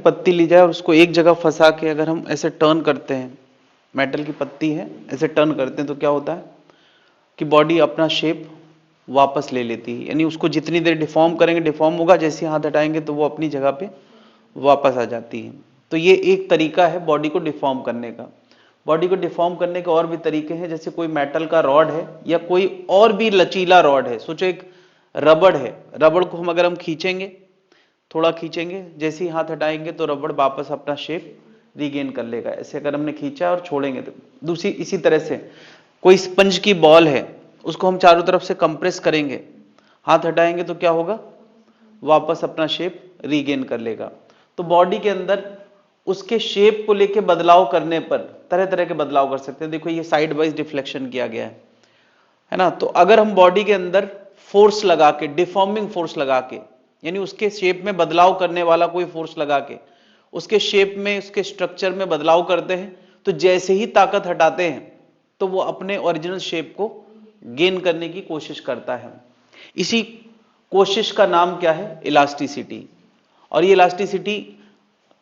पत्ती ली जाए और उसको एक जगह फंसा के अगर हम ऐसे टर्न करते हैं, मेटल की पत्ती है, ऐसे टर्न करते हैं तो क्या होता है कि बॉडी अपना शेप वापस ले लेती है। यानी उसको जितनी देर डिफॉर्म करेंगे डिफॉर्म होगा, जैसे हाथ हटाएंगे तो वो अपनी जगह पे वापस आ जाती है। तो ये एक तरीका है बॉडी को डिफॉर्म करने का। बॉडी को डिफॉर्म करने के और भी तरीके हैं, जैसे कोई मेटल का रॉड है या कोई और भी लचीला रॉड है। सोचो एक रबड़ है, रबड़ को हम अगर हम खींचेंगे, थोड़ा खींचेंगे, जैसे ही हाथ हटाएंगे तो रबड़ वापस अपना शेप रीगेन कर लेगा। ऐसे अगर हमने खींचा और छोड़ेंगे तो दूसरी इसी तरह से कोई स्पंज की बॉल है, उसको हम चारों तरफ से कंप्रेस करेंगे, हाथ हटाएंगे तो क्या होगा, वापस अपना शेप रीगेन कर लेगा। तो बॉडी के अंदर उसके शेप को लेके बदलाव करने पर तरह तरह के बदलाव कर सकते हैं। देखो ये साइड वाइज डिफ्लेक्शन किया गया है ना। तो अगर हम बॉडी के अंदर फोर्स लगा के, डिफॉर्मिंग फोर्स लगा के, यानी उसके शेप में बदलाव करने वाला कोई फोर्स लगा के उसके शेप में, उसके स्ट्रक्चर में बदलाव करते हैं, तो जैसे ही ताकत हटाते हैं तो वो अपने ओरिजिनल शेप को गेन करने की कोशिश करता है। इसी कोशिश का नाम क्या है, इलास्टिसिटी। और ये इलास्टिसिटी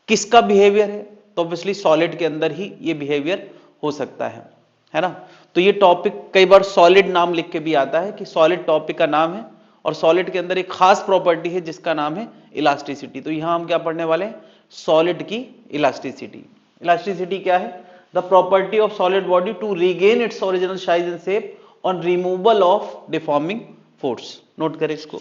किसका बिहेवियर है, तो ऑब्वियसली सॉलिड के अंदर ही ये बिहेवियर हो सकता है ना। तो ये टॉपिक कई बार सॉलिड नाम लिख के भी आता है कि सॉलिड टॉपिक का नाम है, और सॉलिड के अंदर एक खास प्रॉपर्टी है जिसका नाम है इलास्टिसिटी। तो यहां हम क्या पढ़ने वाले हैं, सॉलिड की इलास्टिसिटी। इलास्टिसिटी क्या है, the property of solid body to regain its original size and shape on removal of deforming force. Note करें इसको।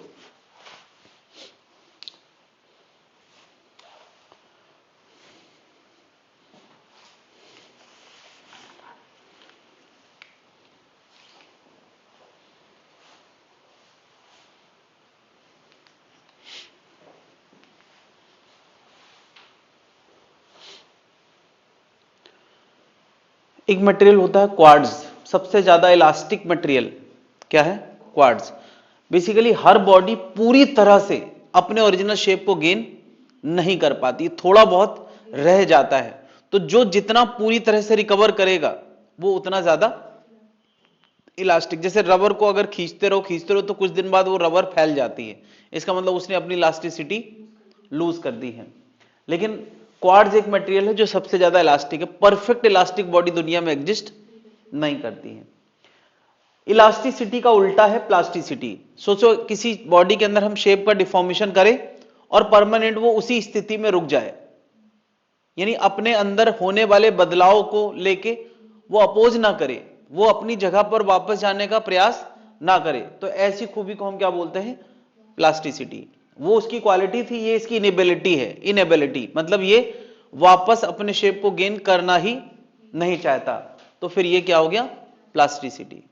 एक मटेरियल होता है क्वार्ट्ज, सबसे ज्यादा इलास्टिक मटेरियल क्या है, क्वार्ट्ज। बेसिकली हर बॉडी पूरी तरह से अपने ओरिजिनल शेप को गेन नहीं कर पाती, थोड़ा बहुत रह जाता है। तो जो जितना पूरी तरह से रिकवर करेगा वो उतना ज्यादा इलास्टिक। जैसे रबर को अगर खींचते रहो तो कुछ दिन बाद वो रबर फैल जाती है, इसका मतलब उसने अपनी इलास्टिसिटी लूज कर दी है। लेकिन क्वार्ट्ज एक मटेरियल है जो सबसे ज्यादा इलास्टिक है। परफेक्ट इलास्टिक बॉडी दुनिया में एग्जिस्ट नहीं करती है। इलास्टिसिटी का उल्टा है प्लास्टिसिटी। सोचो किसी बॉडी के अंदर हम शेप का डिफॉर्मेशन करें और परमानेंट वो उसी स्थिति में रुक जाए, यानी अपने अंदर होने वाले बदलाव को लेके वो अपोज ना करे, वो अपनी जगह पर वापस जाने का प्रयास ना करे, तो ऐसी खूबी को हम क्या बोलते हैं, प्लास्टिसिटी। वो उसकी क्वालिटी थी, ये इसकी इनेबिलिटी है। इनेबिलिटी मतलब ये वापस अपने शेप को गेन करना ही नहीं चाहता, तो फिर ये क्या हो गया, प्लास्टिसिटी।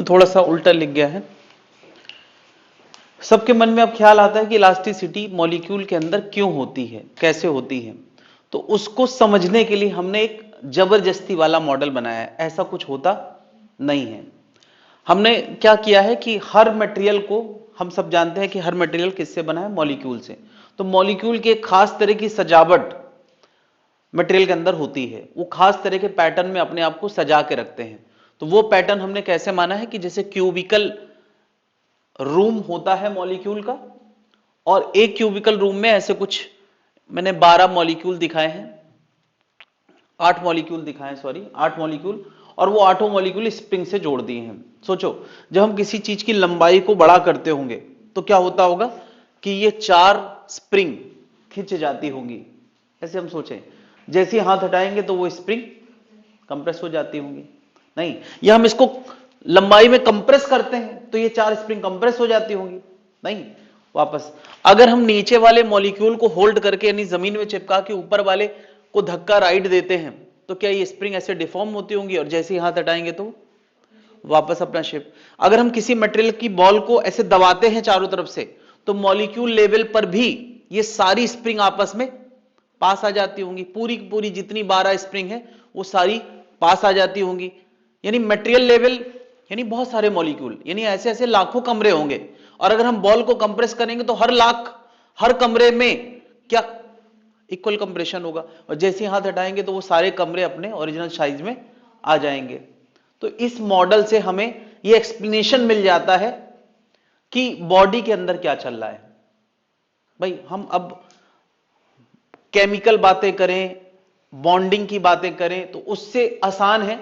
थोड़ा सा उल्टा लिख गया है। सबके मन में अब ख्याल आता है कि इलास्टिसिटी मॉलिक्यूल के अंदर क्यों होती है, कैसे होती है। तो उसको समझने के लिए हमने एक जबरदस्ती वाला मॉडल बनाया है। ऐसा कुछ होता नहीं है। हमने क्या किया है कि हर मटेरियल को, हम सब जानते हैं कि हर मटेरियल किससे बना है, मॉलिक्यूल से। तो मॉलिक्यूल की एक खास तरह की सजावट मटेरियल के अंदर होती है। वो खास तरह के पैटर्न में अपने आप को सजा के रखते हैं। तो वो पैटर्न हमने कैसे माना है कि जैसे क्यूबिकल रूम होता है मॉलिक्यूल का, और एक क्यूबिकल रूम में ऐसे कुछ मैंने 12 मॉलिक्यूल दिखाए हैं, 8 मॉलिक्यूल दिखाए, सॉरी 8 मॉलिक्यूल, और वो 8 मॉलिक्यूल स्प्रिंग से जोड़ दिए हैं। सोचो, जब हम किसी चीज की लंबाई को बड़ा करते होंगे तो क्या होता होगा कि ये 4 स्प्रिंग खिंच जाती होंगी। ऐसे हम सोचें, जैसे ही हाथ हटाएंगे तो वो स्प्रिंग कंप्रेस हो जाती होंगी। नहीं, या हम इसको लंबाई में कंप्रेस करते हैं तो ये 4 स्प्रिंग कंप्रेस हो जाती होंगी। नहीं, वापस अगर हम नीचे वाले मॉलिक्यूल को होल्ड करके यानी जमीन में चिपका के ऊपर वाले को धक्का राइट देते हैं तो क्या ये स्प्रिंग ऐसे डिफॉर्म होती होंगी, और जैसे ही हाथ हटाएंगे तो वापस अपना शेप। अगर हम किसी मटेरियल की बॉल को ऐसे दबाते हैं चारों तरफ से तो मॉलिक्यूल लेवल पर भी ये सारी स्प्रिंग आपस में पास आ जाती होंगी। पूरी पूरी जितनी 12 स्प्रिंग है वो सारी पास आ जाती होंगी। यानी मटेरियल लेवल यानी बहुत सारे मॉलिक्यूल, यानी ऐसे ऐसे लाखों कमरे होंगे। और अगर हम बॉल को कंप्रेस करेंगे तो हर कमरे में क्या इक्वल कंप्रेशन होगा, और जैसे ही हाथ हटाएंगे तो वो सारे कमरे अपने ओरिजिनल साइज में आ जाएंगे। तो इस मॉडल से हमें ये एक्सप्लेनेशन मिल जाता है कि बॉडी के अंदर क्या चल रहा है। भाई हम अब केमिकल बातें करें, बॉन्डिंग की बातें करें तो उससे आसान है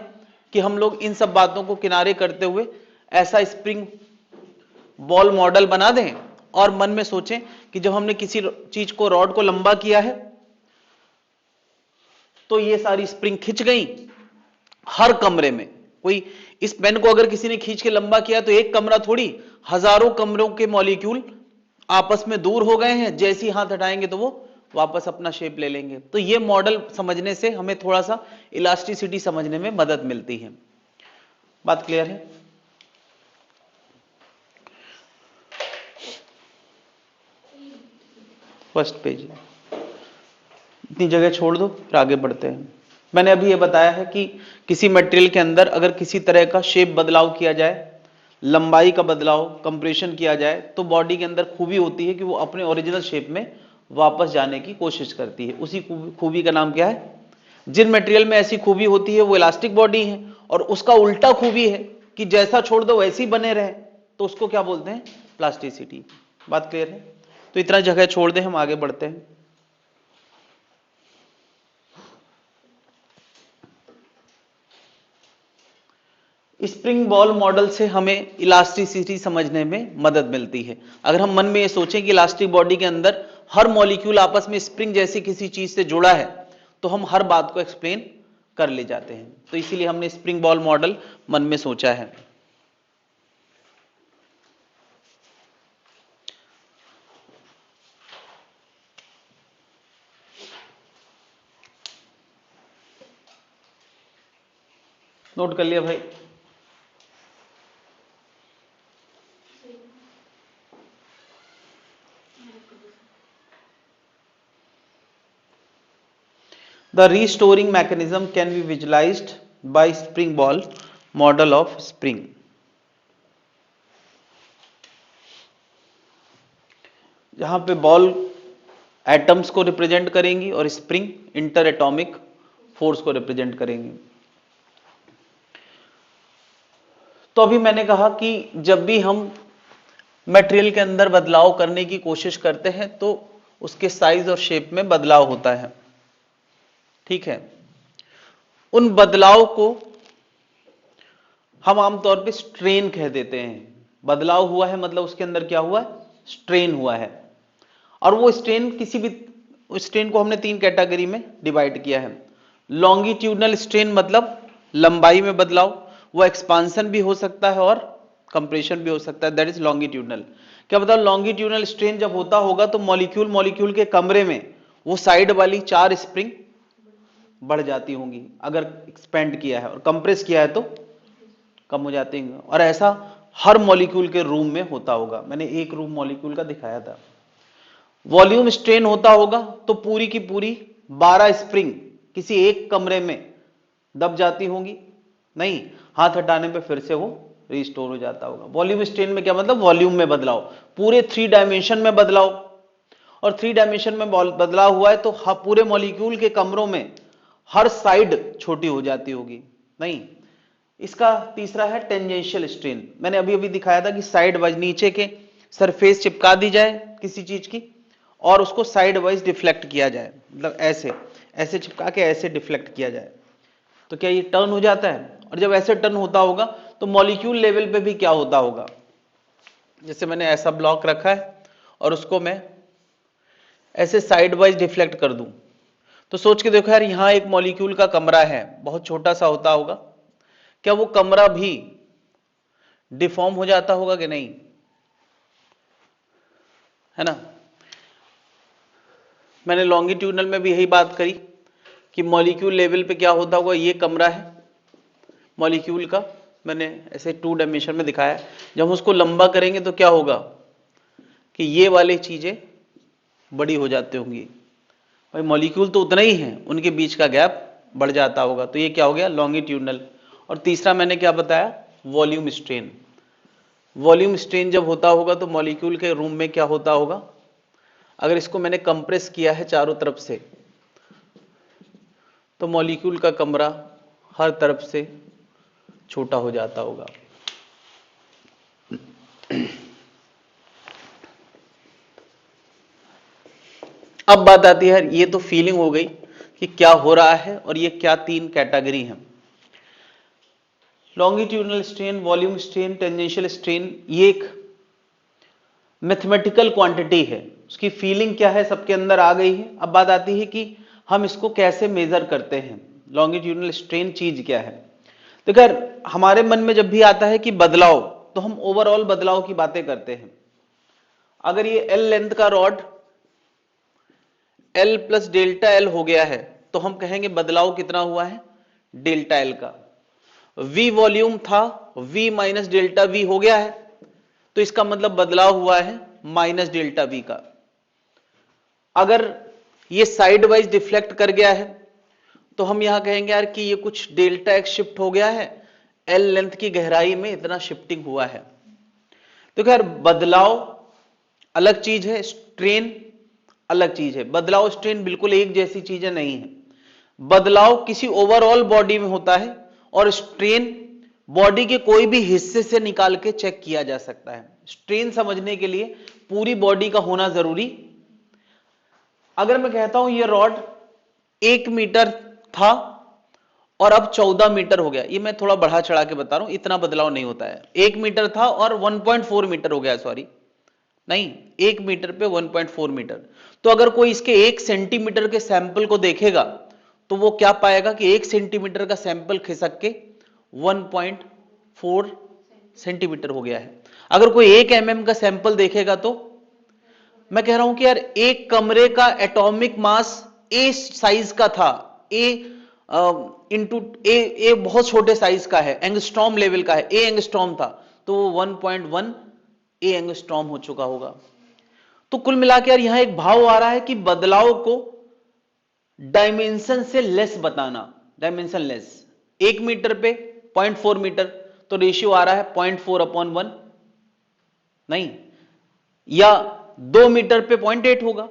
कि हम लोग इन सब बातों को किनारे करते हुए ऐसा स्प्रिंग बॉल मॉडल बना दें और मन में सोचें कि जब हमने किसी चीज को, रॉड को लंबा किया है तो ये सारी स्प्रिंग खिंच गई हर कमरे में। कोई इस पेन को अगर किसी ने खींच के लंबा किया तो एक कमरा थोड़ी, हजारों कमरों के मॉलिक्यूल आपस में दूर हो गए हैं। जैसे ही हाथ हटाएंगे तो वो वापस अपना शेप ले लेंगे। तो ये मॉडल समझने से हमें थोड़ा सा इलास्टिसिटी समझने में मदद मिलती है। बात क्लियर है? फर्स्ट पेज, इतनी जगह छोड़ दो फिर आगे बढ़ते हैं। मैंने अभी ये बताया है कि किसी मटेरियल के अंदर अगर किसी तरह का शेप बदलाव किया जाए, लंबाई का बदलाव, कंप्रेशन किया जाए, तो बॉडी के अंदर खूबी होती है कि वो अपने ओरिजिनल शेप में वापस जाने की कोशिश करती है। उसी खूबी का नाम क्या है? जिन मटेरियल में ऐसी खूबी होती है वो इलास्टिक बॉडी है, और उसका उल्टा खूबी है कि जैसा छोड़ दो वैसे ही बने रहे, तो उसको क्या बोलते हैं? प्लास्टिसिटी। बात क्लियर है? तो इतना जगह छोड़ दें, हम आगे बढ़ते हैं। स्प्रिंग बॉल मॉडल से हमें इलास्टिसिटी समझने में मदद मिलती है। अगर हम मन में ये सोचें कि इलास्टिक बॉडी के अंदर हर मॉलिक्यूल आपस में स्प्रिंग जैसी किसी चीज से जुड़ा है तो हम हर बात को एक्सप्लेन कर ले जाते हैं। तो इसीलिए हमने स्प्रिंग बॉल मॉडल मन में सोचा है। नोट कर लिया भाई? The restoring mechanism can be visualized by spring ball model of spring. जहां पे बॉल एटम्स को रिप्रेजेंट करेंगी और स्प्रिंग इंटर एटॉमिक फोर्स को रिप्रेजेंट करेंगी। तो अभी मैंने कहा कि जब भी हम मटेरियल के अंदर बदलाव करने की कोशिश करते हैं तो उसके साइज और शेप में बदलाव होता है। ठीक है, उन बदलाव को हम आमतौर पे स्ट्रेन कह देते हैं। बदलाव हुआ है मतलब उसके अंदर क्या हुआ है? स्ट्रेन हुआ है। और वो स्ट्रेन किसी भी स्ट्रेन को हमने 3 कैटेगरी में डिवाइड किया है। लॉन्गिट्यूडनल स्ट्रेन मतलब लंबाई में बदलाव, वो एक्सपांशन भी हो सकता है और कंप्रेशन भी हो सकता है, दैट इज लॉन्गिट्यूडनल। क्या बताओ, लॉन्गिट्यूडनल स्ट्रेन जब होता होगा तो मॉलिक्यूल के कमरे में वो साइड वाली 4 स्प्रिंग बढ़ जाती होंगी अगर एक्सपेंड किया है, और कंप्रेस किया है तो कम हो जाते हैं। और ऐसा हर मॉलिक्यूल के रूम में होता होगा। मैंने एक रूम मॉलिक्यूल का दिखाया था। वॉल्यूम स्ट्रेन होता होगा तो पूरी की पूरी 12 स्प्रिंग किसी एक कमरे में दब जाती होंगी, नहीं, हाथ हटाने पे फिर से वो रिस्टोर हो जाता होगा। वॉल्यूम स्ट्रेन में क्या मतलब? वॉल्यूम में बदलाव, पूरे 3 डायमेंशन में बदलाव। और 3 डायमेंशन में बदलाव हुआ है तो पूरे मॉलिक्यूल के कमरों में हर साइड छोटी हो जाती होगी, नहीं। इसका तीसरा है टेंजेंशियल स्ट्रेन। मैंने अभी अभी दिखाया था कि साइड वाइज नीचे के सरफेस चिपका दी जाए किसी चीज की और उसको साइड वाइज डिफ्लेक्ट किया जाए, मतलब ऐसे ऐसे चिपका के ऐसे डिफ्लेक्ट किया जाए तो क्या ये टर्न हो जाता है? और जब ऐसे टर्न होता होगा तो मॉलिक्यूल लेवल पे भी क्या होता होगा? जैसे मैंने ऐसा ब्लॉक रखा है और उसको मैं ऐसे साइड वाइज डिफ्लेक्ट कर दूं तो सोच के देखो यार, यहां एक मॉलिक्यूल का कमरा है, बहुत छोटा सा होता होगा, क्या वो कमरा भी डिफॉर्म हो जाता होगा कि नहीं? है ना? मैंने लॉन्गिट्यूडनल में भी यही बात करी कि मॉलिक्यूल लेवल पे क्या होता होगा। ये कमरा है मॉलिक्यूल का, मैंने ऐसे 2 डायमेंशन में दिखाया। जब हम उसको लंबा करेंगे तो क्या होगा कि ये वाली चीजें बड़ी हो जाती होंगी। भाई मॉलिक्यूल तो उतना ही है, उनके बीच का गैप बढ़ जाता होगा, तो ये क्या हो गया? लॉन्गिट्यूडनल। और तीसरा मैंने क्या बताया? Volume strain. वॉल्यूम स्ट्रेन जब होता होगा तो मॉलिक्यूल के रूम में क्या होता होगा? अगर इसको मैंने कंप्रेस किया है चारों तरफ से तो मॉलिक्यूल का कमरा हर तरफ से छोटा हो जाता होगा। अब बात आती है, ये तो फीलिंग हो गई कि क्या हो रहा है और ये क्या 3 कैटेगरी हैं। Longitudinal strain, volume strain, tangential strain, ये एक मैथमेटिकल क्वांटिटी है, उसकी फीलिंग क्या है सबके अंदर आ गई है। अब बात आती है कि हम इसको कैसे मेजर करते हैं, लॉन्गिट्यूडनल स्ट्रेन चीज क्या है। तो खैर हमारे मन में जब भी आता है कि बदलाव, तो हम ओवरऑल बदलाव की बातें करते हैं। अगर ये एल लेंथ का rod L plus delta L हो गया है तो हम कहेंगे बदलाव कितना हुआ है? डेल्टा एल का। वी वॉल्यूम था, वी माइनस डेल्टा वी हो गया है तो इसका मतलब बदलाव हुआ है माइनस डेल्टा वी का। अगर ये साइड वाइज डिफ्लेक्ट कर गया है तो हम यहां कहेंगे यार कि ये कुछ डेल्टा एक्स शिफ्ट हो गया है, एल लेंथ की गहराई में इतना शिफ्टिंग हुआ है। तो खैर बदलाव अलग चीज है, स्ट्रेन अलग चीज है। बदलाव स्ट्रेन बिल्कुल एक जैसी चीजें नहीं है। बदलाव किसी ओवरऑल बॉडी में होता है और स्ट्रेन बॉडी के कोई भी हिस्से से निकाल के चेक किया जा सकता है। स्ट्रेन समझने के लिए पूरी बॉडी का होना जरूरी। अगर मैं कहता हूं ये रॉड 1 मीटर था और अब 14 मीटर हो गया, ये मैं थोड़ा बढ़ा चढ़ा के बता रहा हूं, इतना बदलाव नहीं होता है। 1 मीटर था और 1.4 मीटर हो गया, सॉरी नहीं, 1 मीटर पे 1.4 मीटर। तो अगर कोई इसके 1 सेंटीमीटर के सैंपल को देखेगा तो वो क्या पाएगा कि 1 सेंटीमीटर का सैंपल खिसक के 1.4 सेंटीमीटर हो गया है। अगर कोई 1 mm का सैंपल देखेगा तो मैं कह रहा हूं कि यार एक कमरे का एटॉमिक मास ए साइज का था, ए इंटू ए बहुत छोटे साइज का है, एंगस्ट्रॉम लेवल का है, ए एंगस्ट्रॉम था तो वो 1.1 ए एंगस्ट्रॉम हो चुका होगा। तो कुल मिलाकर यार यहां एक भाव आ रहा है कि बदलाव को डायमेंशन से लेस बताना, डायमेंशन लेस। 1 मीटर पे 0.4 मीटर तो रेशियो आ रहा है 0.4/1, नहीं, या 2 मीटर पे 0.8 होगा,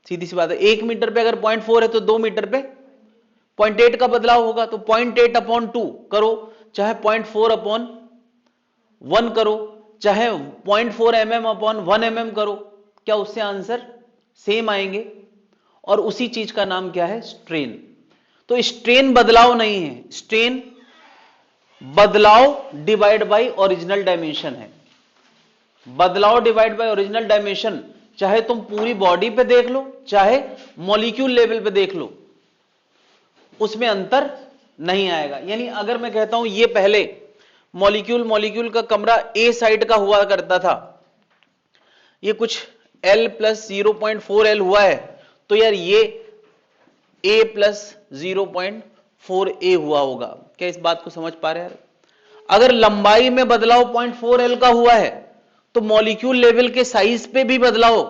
सीधी सी बात है। 1 मीटर पे अगर 0.4 है तो 2 मीटर पे 0.8 का बदलाव होगा, तो 0.8/2 करो, चाहे 0.4/1 करो, चाहे 0.4 mm/1 mm करो, क्या उससे आंसर सेम आएंगे? और उसी चीज का नाम क्या है? स्ट्रेन। तो स्ट्रेन बदलाव नहीं है, स्ट्रेन बदलाव डिवाइड बाय ओरिजिनल डायमेंशन है। बदलाव डिवाइड बाय ओरिजिनल डायमेंशन चाहे तुम पूरी बॉडी पे देख लो चाहे मॉलिक्यूल लेवल पे देख लो, उसमें अंतर नहीं आएगा। यानी अगर मैं कहता हूं ये पहले मॉलिक्यूल का कमरा ए साइड का हुआ करता था, ये कुछ L प्लस 0.4 L हुआ है, तो यार ये A प्लस 0.4 A हुआ होगा। क्या इस बात को समझ पा रहे हैं? अगर लंबाई में बदलाव 0.4L का हुआ है तो मॉलिक्यूल लेवल के साइज पे भी बदलाव,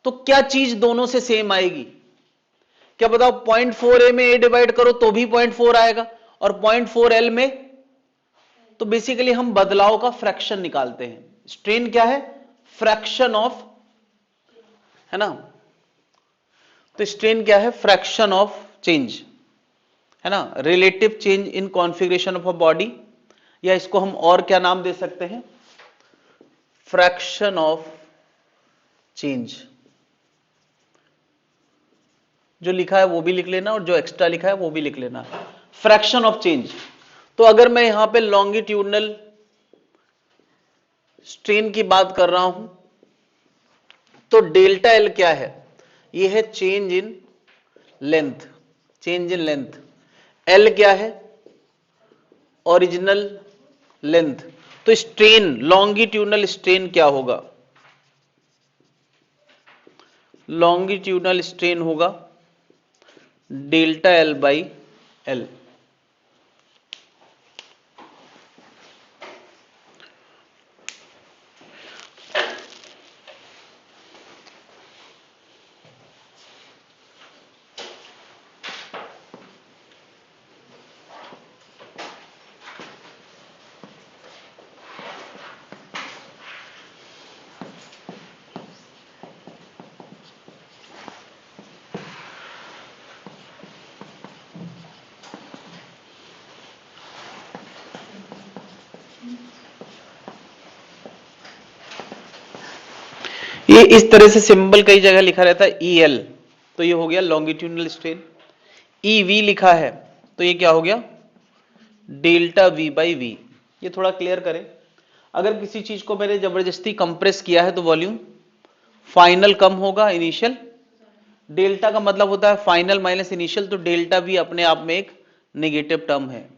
तो क्या चीज दोनों से सेम आएगी? क्या बताओ, 0.4A में A डिवाइड करो तो भी 0.4 आएगा, और 0.4L में, तो बेसिकली हम बदलाव का फ्रैक्शन निकालते हैं। स्ट्रेन क्या है? फ्रैक्शन ऑफ, है ना? तो स्ट्रेन क्या है? फ्रैक्शन ऑफ चेंज, है ना? Relative change in configuration of a body, या इसको हम और क्या नाम दे सकते हैं? Fraction of change. जो लिखा है वो भी लिख लेना और जो एक्स्ट्रा लिखा है वो भी लिख लेना, फ्रैक्शन ऑफ चेंज। तो अगर मैं यहां पे लॉन्गिट्यूडनल स्ट्रेन की बात कर रहा हूं तो डेल्टा एल क्या है? ये है change in length, change in length. L क्या है? Original length. तो स्ट्रेन, लॉन्गिट्यूडनल स्ट्रेन क्या होगा? लॉन्गिट्यूडनल स्ट्रेन होगा डेल्टा एल बाई एल। ये इस तरह से सिंबल कई जगह लिखा रहता है ई एल, तो ये हो गया लॉन्गिट्यूडनल स्ट्रेन। ई वी लिखा है तो ये क्या हो गया? Delta V by V. ये थोड़ा क्लियर करें, अगर किसी चीज को मैंने जबरदस्ती कंप्रेस किया है तो वॉल्यूम फाइनल कम होगा इनिशियल। डेल्टा का मतलब होता है फाइनल माइनस इनिशियल, तो डेल्टा वी अपने आप में एक नेगेटिव टर्म है,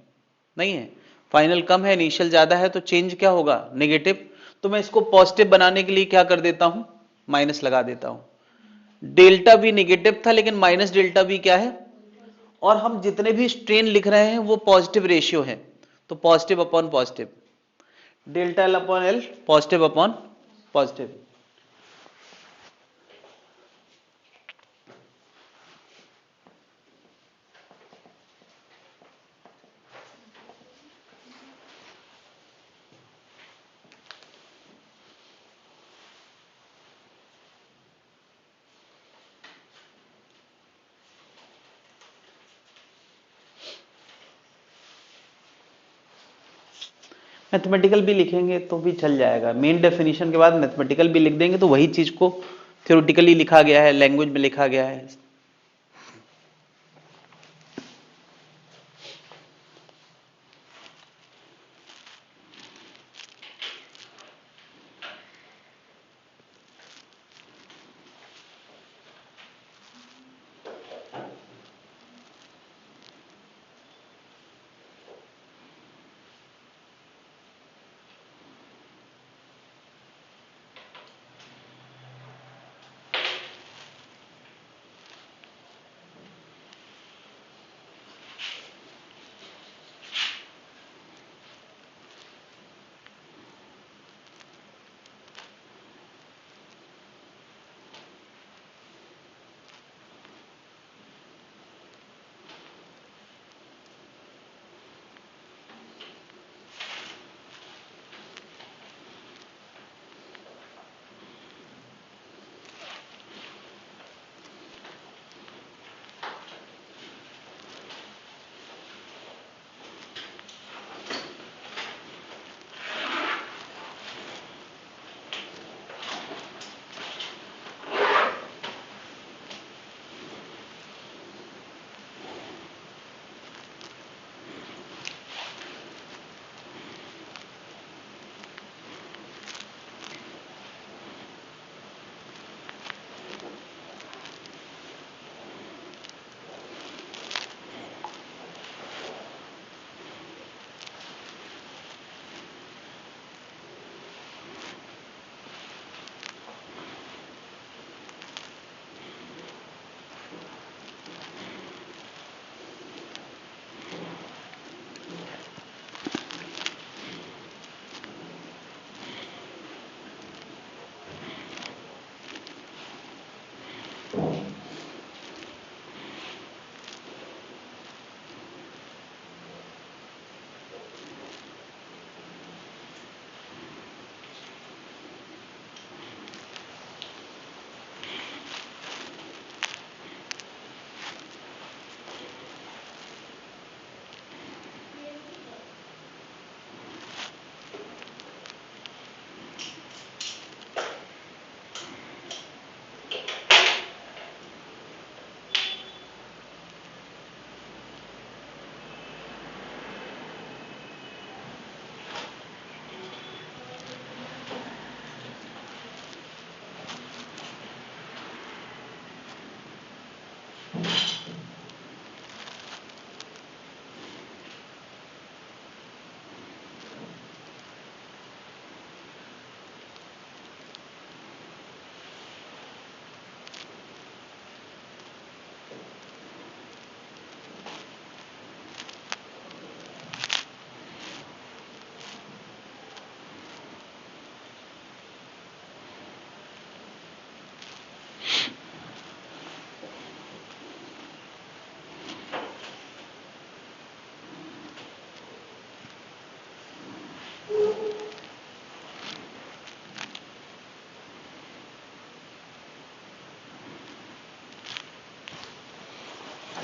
नहीं है? फाइनल कम है, इनिशियल ज्यादा है, तो चेंज क्या होगा? नेगेटिव। तो मैं इसको पॉजिटिव बनाने के लिए क्या कर देता हूं? माइनस लगा देता हूं। डेल्टा वी नेगेटिव था लेकिन माइनस डेल्टा वी क्या है? और हम जितने भी स्ट्रेन लिख रहे हैं वो पॉजिटिव रेशियो है, तो positive upon positive, delta L upon L, positive upon positive. Mathematical भी लिखेंगे तो भी चल जाएगा, मेन डेफिनेशन के बाद मैथमेटिकल भी लिख देंगे तो वही चीज को थ्योरेटिकली लिखा गया है, लैंग्वेज में लिखा गया है।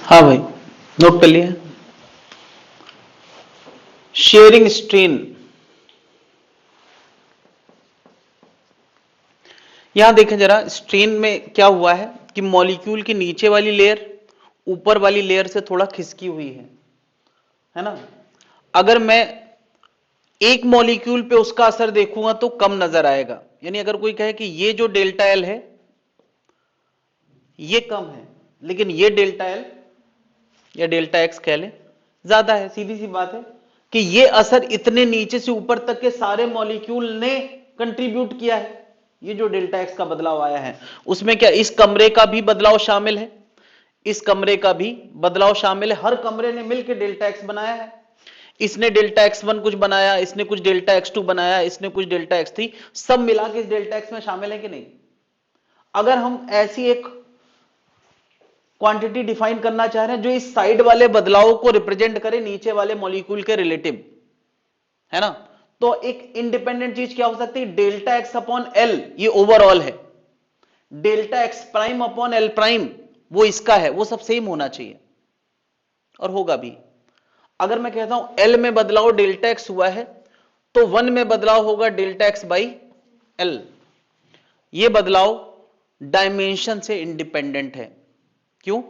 हाँ भाई, नोट कर लिया। शेयरिंग स्ट्रेन, यहां देखें जरा, स्ट्रेन में क्या हुआ है कि मॉलिक्यूल की नीचे वाली लेयर ऊपर वाली लेयर से थोड़ा खिसकी हुई है ना। अगर मैं एक मॉलिक्यूल पे उसका असर देखूंगा तो कम नजर आएगा, यानी अगर कोई कहे कि ये जो डेल्टा एल है ये कम है, लेकिन ये डेल्टा एल या डेल्टा एक्स कह लें ज्यादा है, सीधी सी बात है कि ये असर इतने नीचे से ऊपर तक के सारे मॉलिक्यूल ने कंट्रीब्यूट किया है। ये जो डेल्टा एक्स का बदलाव आया है उसमें क्या इस कमरे का भी बदलाव शामिल है, इस कमरे का भी बदलाव शामिल है, हर कमरे ने मिलकर डेल्टा एक्स बनाया है। इसने डेल्टा एक्स वन कुछ बनाया, इसने कुछ डेल्टा एक्स टू बनाया, इसने कुछ डेल्टा एक्स थ्री, सब मिला के इस डेल्टा एक्स में शामिल है कि नहीं। अगर हम ऐसी एक क्वांटिटी डिफाइन करना चाह रहे हैं जो इस साइड वाले बदलाव को रिप्रेजेंट करे नीचे वाले मॉलिक्यूल के रिलेटिव, है ना, तो एक इंडिपेंडेंट चीज क्या हो सकती है, डेल्टा एक्स अपॉन एल ये ओवरऑल है, delta ex prime upon L prime वो इसका है, वो सब सेम होना चाहिए और होगा भी। अगर मैं कहता हूं एल में बदलाव डेल्टा एक्स हुआ है तो वन में बदलाव होगा डेल्टा एक्स बाई एल। ये बदलाव डायमेंशन से इंडिपेंडेंट है। क्यों?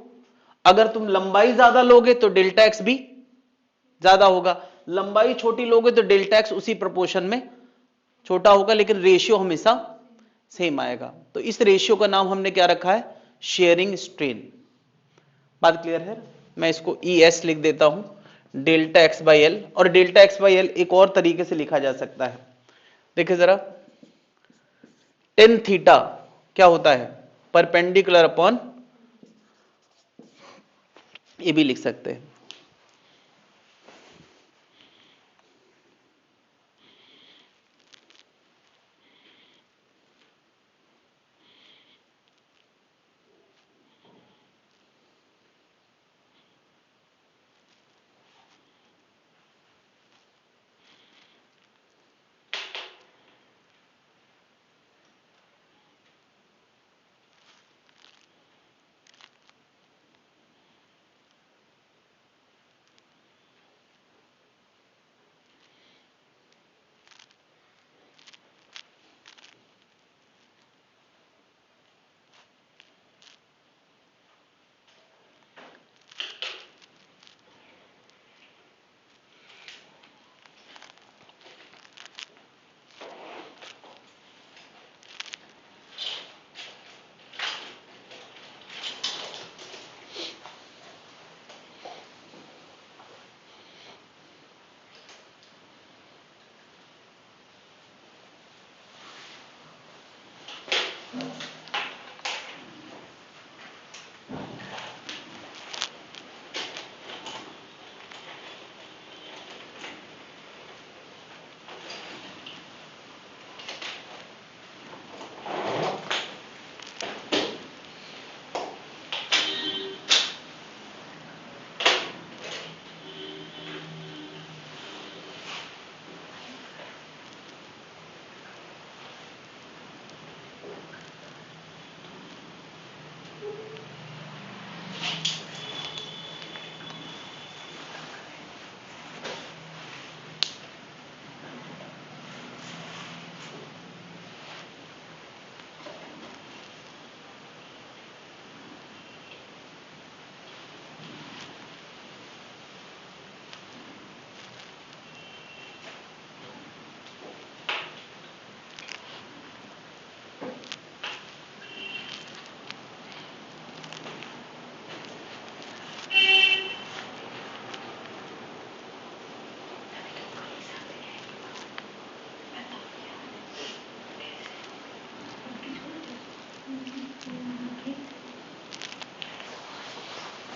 अगर तुम लंबाई ज्यादा लोगे तो डेल्टा एक्स भी ज्यादा होगा, लंबाई छोटी लोगे तो डेल्टा एक्स उसी प्रोपोर्शन में छोटा होगा, लेकिन रेशियो हमेशा सेम आएगा। तो इस रेशियो का नाम हमने क्या रखा है, शेयरिंग स्ट्रेन। बात क्लियर है? मैं इसको ई एस लिख देता हूं, डेल्टा एक्स बाई एल। और डेल्टा एक्स बाई एल एक और तरीके से लिखा जा सकता है, देखिए जरा, टेन थीटा क्या होता है, परपेंडिकुलर अपॉन, ये भी लिख सकते हैं।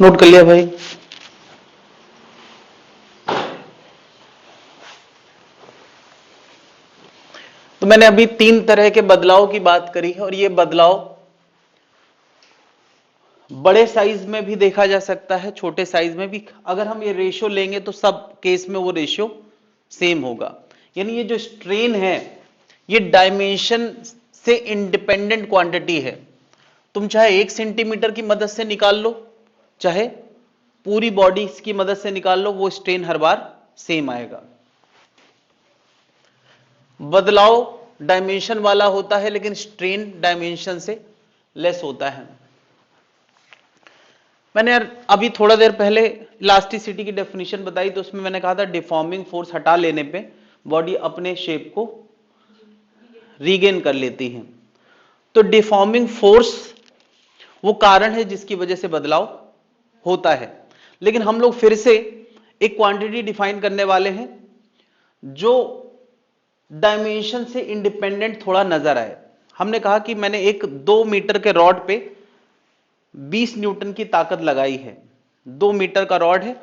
नोट कर लिया भाई? तो मैंने अभी तीन तरह के बदलाव की बात करी है, और ये बदलाव बड़े साइज में भी देखा जा सकता है, छोटे साइज में भी। अगर हम ये रेशियो लेंगे तो सब केस में वो रेशियो सेम होगा। यानी ये जो स्ट्रेन है ये डायमेंशन से इंडिपेंडेंट क्वांटिटी है। तुम चाहे 1 सेंटीमीटर की मदद से निकाल लो, चाहे पूरी बॉडी की मदद से निकाल लो, वो स्ट्रेन हर बार सेम आएगा। बदलाव डायमेंशन वाला होता है लेकिन स्ट्रेन डायमेंशन से लेस होता है। मैंने यार अभी थोड़ा देर पहले इलास्टिसिटी की डेफिनेशन बताई, तो उसमें मैंने कहा था डिफॉर्मिंग फोर्स हटा लेने पे बॉडी अपने शेप को रीगेन कर लेती है। तो डिफॉर्मिंग फोर्स वो कारण है जिसकी वजह से बदलाव होता है। लेकिन हम लोग फिर से एक क्वांटिटी डिफाइन करने वाले हैं जो डायमेंशन से इंडिपेंडेंट थोड़ा नजर आए। हमने कहा कि मैंने एक 2 मीटर के रॉड पे 20 न्यूटन की ताकत लगाई है। 2 मीटर का रॉड है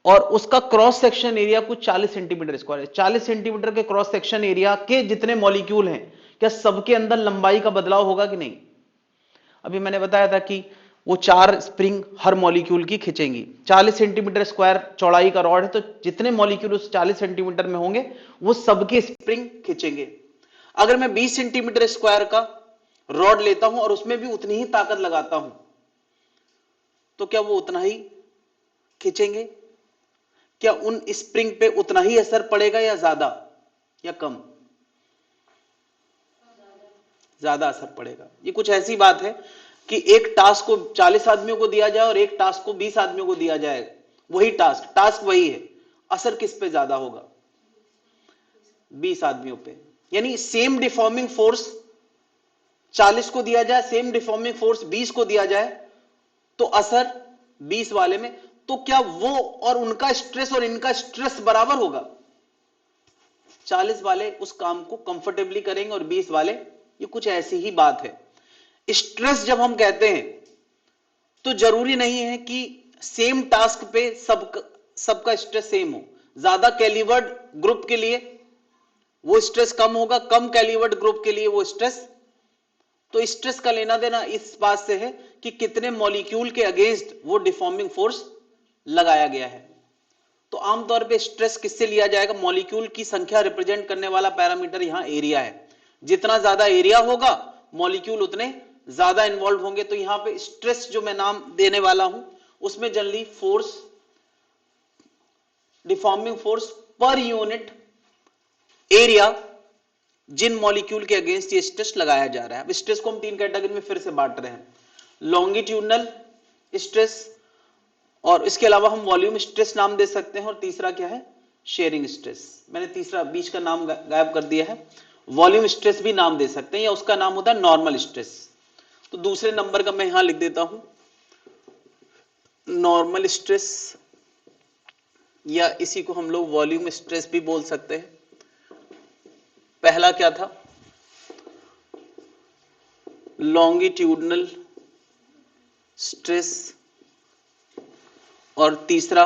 और उसका क्रॉस सेक्शन एरिया कुछ 40 सेंटीमीटर स्क्वायर है। 40 सेंटीमीटर के क्रॉस सेक्शन एरिया के जितने मॉलिक्यूल हैं, क्या सबके अंदर लंबाई का बदलाव होगा कि नहीं? अभी मैंने बताया था कि वो 4 स्प्रिंग हर मॉलिक्यूल की खींचेंगी। 40 सेंटीमीटर स्क्वायर चौड़ाई का रॉड है, तो जितने मॉलिक्यूल उस 40 सेंटीमीटर में होंगे वो सबके स्प्रिंग खींचेंगे। अगर मैं 20 सेंटीमीटर स्क्वायर का रॉड लेता हूं और उसमें भी उतनी ही ताकत लगाता हूं, तो क्या वो उतना ही खींचेंगे? क्या उन स्प्रिंग पे उतना ही असर पड़ेगा या ज्यादा या कम? ज्यादा असर पड़ेगा। ये कुछ ऐसी बात है कि एक टास्क को 40 आदमियों को दिया जाए और एक टास्क को 20 आदमियों को दिया जाए, वही टास्क वही है, असर किस पे ज्यादा होगा? 20 आदमियों पे। यानी सेम डिफॉर्मिंग फोर्स 40 को दिया जाए, सेम डिफॉर्मिंग फोर्स 20 को दिया जाए, तो असर 20 वाले में, तो क्या वो और उनका स्ट्रेस और इनका स्ट्रेस बराबर होगा? 40 वाले उस काम को कंफर्टेबली करेंगे और 20 वाले, ये कुछ ऐसी ही बात है। स्ट्रेस जब हम कहते हैं तो जरूरी नहीं है कि सेम टास्क पे सबका स्ट्रेस सेम हो। ज्यादा कैलिबर्ड ग्रुप के लिए वो स्ट्रेस कम होगा, कम कैलिबर्ड ग्रुप के लिए वो स्ट्रेस। तो स्ट्रेस का लेना देना इस बात से है कि कितने मॉलिक्यूल के अगेंस्ट वो डिफॉर्मिंग फोर्स लगाया गया है। तो आमतौर पे स्ट्रेस किससे लिया जाएगा? मॉलिक्यूल की संख्या रिप्रेजेंट करने वाला पैरामीटर यहां एरिया है। जितना ज्यादा एरिया होगा मॉलिक्यूल उतने ज्यादा इन्वॉल्व होंगे। तो यहां पे स्ट्रेस जो मैं नाम देने वाला हूं उसमें generally force, deforming force per unit area, जिन मॉलिक्यूल के अगेंस्ट ये स्ट्रेस लगाया जा रहा है। अब स्ट्रेस को हम 3 कैटेगरी में फिर से बांट रहे हैं, लॉन्गिट्यूडनल स्ट्रेस, और इसके अलावा हम वॉल्यूम स्ट्रेस नाम दे सकते हैं, और तीसरा क्या है? Sharing stress. मैंने तीसरा बीच का नाम गायब कर दिया है। वॉल्यूम स्ट्रेस भी नाम दे सकते हैं या उसका नाम होता है नॉर्मल स्ट्रेस। तो दूसरे नंबर का मैं यहां लिख देता हूं नॉर्मल स्ट्रेस, या इसी को हम लोग वॉल्यूम स्ट्रेस भी बोल सकते हैं। पहला क्या था? लॉन्गिट्यूडनल स्ट्रेस, और तीसरा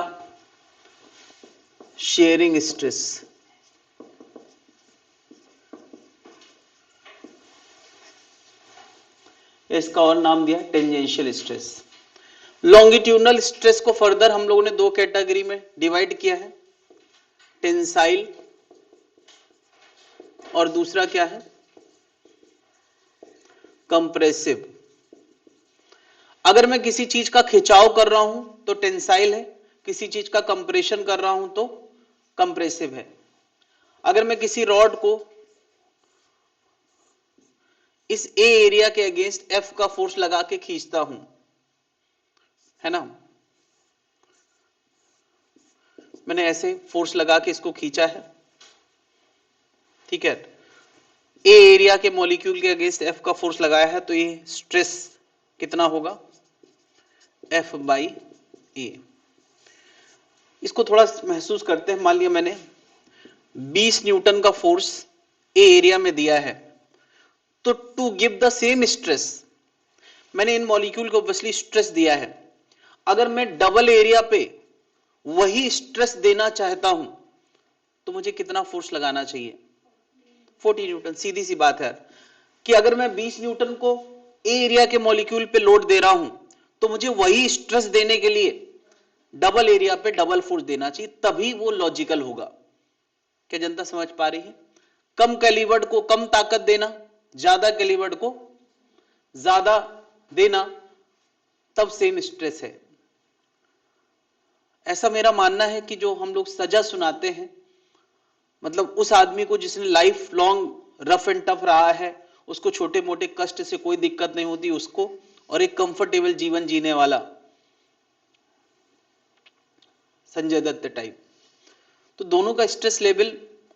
शेयरिंग स्ट्रेस। इसका और नाम दिया टेंजेंशियल स्ट्रेस। लॉन्गिट्यूडनल स्ट्रेस को फर्दर हम लोगों ने 2 कैटेगरी में डिवाइड किया है, टेंसाइल और दूसरा क्या है? कंप्रेसिव। अगर मैं किसी चीज का खिंचाव कर रहा हूं तो टेंसाइल है, किसी चीज का कंप्रेशन कर रहा हूं तो कंप्रेसिव है। अगर मैं किसी रॉड को इस ए एरिया के अगेंस्ट एफ का फोर्स लगा के खींचता हूं, है ना, मैंने ऐसे फोर्स लगा के इसको खींचा है, ठीक है, ए एरिया के मॉलिक्यूल के अगेंस्ट एफ का फोर्स लगाया है, तो ये स्ट्रेस कितना होगा? एफ बाई ए। इसको थोड़ा महसूस करते हैं। मान लिया मैंने 20 न्यूटन का फोर्स ए एरिया में दिया है, तो to give the same stress मैंने इन मॉलिक्यूल को ऑब्वियसली स्ट्रेस दिया है। अगर मैं डबल एरिया पे वही स्ट्रेस देना चाहता हूं तो मुझे कितना फोर्स लगाना चाहिए? 40 न्यूटन। सीधी सी बात है कि अगर मैं 20 न्यूटन को ए एरिया के मॉलिक्यूल पे लोड दे रहा हूं तो मुझे वही स्ट्रेस देने के लिए डबल एरिया पे डबल फोर्स देना चाहिए, तभी वो लॉजिकल होगा। क्या जनता समझ पा रही है? कम कैलिबर्ड को कम ताकत देना, ज्यादा कैलिबर्ड को ज्यादा देना, तब सेम स्ट्रेस है। ऐसा मेरा मानना है कि जो हम लोग सजा सुनाते हैं, मतलब उस आदमी को जिसने life long rough and tough रहा है, उसको छोटे मोटे कष्ट से कोई दिक्कत नहीं होती उसको, और एक कंफर्टेबल जीवन जीने वाला संजय दत्त टाइप, तो दोनों का स्ट्रेस लेवल,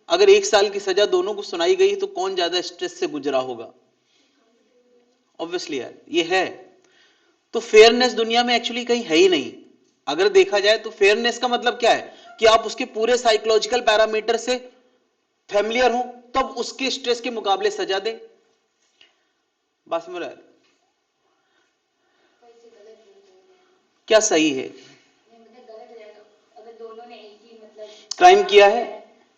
अगर 1 साल की सजा दोनों को सुनाई गई तो कौन ज्यादा स्ट्रेस से गुजरा होगा? ऑब्वियसली यार ये है। तो फेयरनेस दुनिया में एक्चुअली कहीं है ही नहीं। अगर देखा जाए तो फेयरनेस का मतलब क्या है कि आप उसके पूरे साइकोलॉजिकल पैरामीटर से फैमिलियर हो तब उसके स्ट्रेस के मुकाबले सजा दे। बात समझ रहा है? क्या सही है? क्राइम किया है,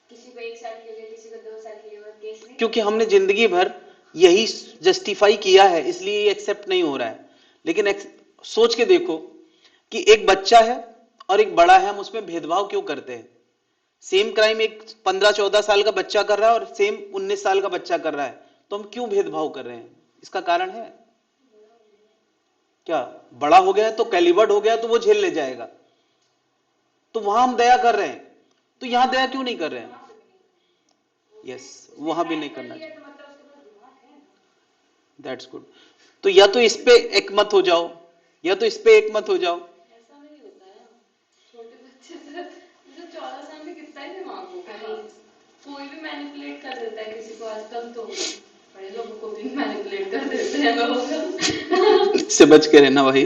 किसी को 1 साल के लिए, किसी को 2 साल के लिए, केस नहीं, क्योंकि हमने जिंदगी भर यही जस्टिफाई किया है, इसलिए ये एक्सेप्ट नहीं हो रहा है। लेकिन सोच के देखो कि एक बच्चा है और एक बड़ा है, हम उसमें भेदभाव क्यों करते हैं? सेम क्राइम एक 15-14 साल का बच्चा कर रहा है और सेम 19 साल का बच्चा कर रहा है, तो हम क्यों भेदभाव कर रहे हैं? इसका कारण है क्या? बड़ा हो गया तो कैलिबर्ड हो गया तो वो झेल ले जाएगा, तो वहां हम दया कर रहे हैं, तो यहां दया क्यों नहीं कर रहे हैं? यस, वहां भी नहीं करना चाहिए। That's good. तो या तो इस पे एक मत हो जाओ, या तो इस पे एक मत हो जाओ। ऐसा नहीं होता है, छोटे बच्चे तो 14 साल में कितना ही दिमाग होगा, कोई भी मैनिपुलेट कर देता है किसी को आजकल, तो बड़े लोगों को भी मैनिपुलेट कर देते हैं लोग। इससे बच के रहना भाई।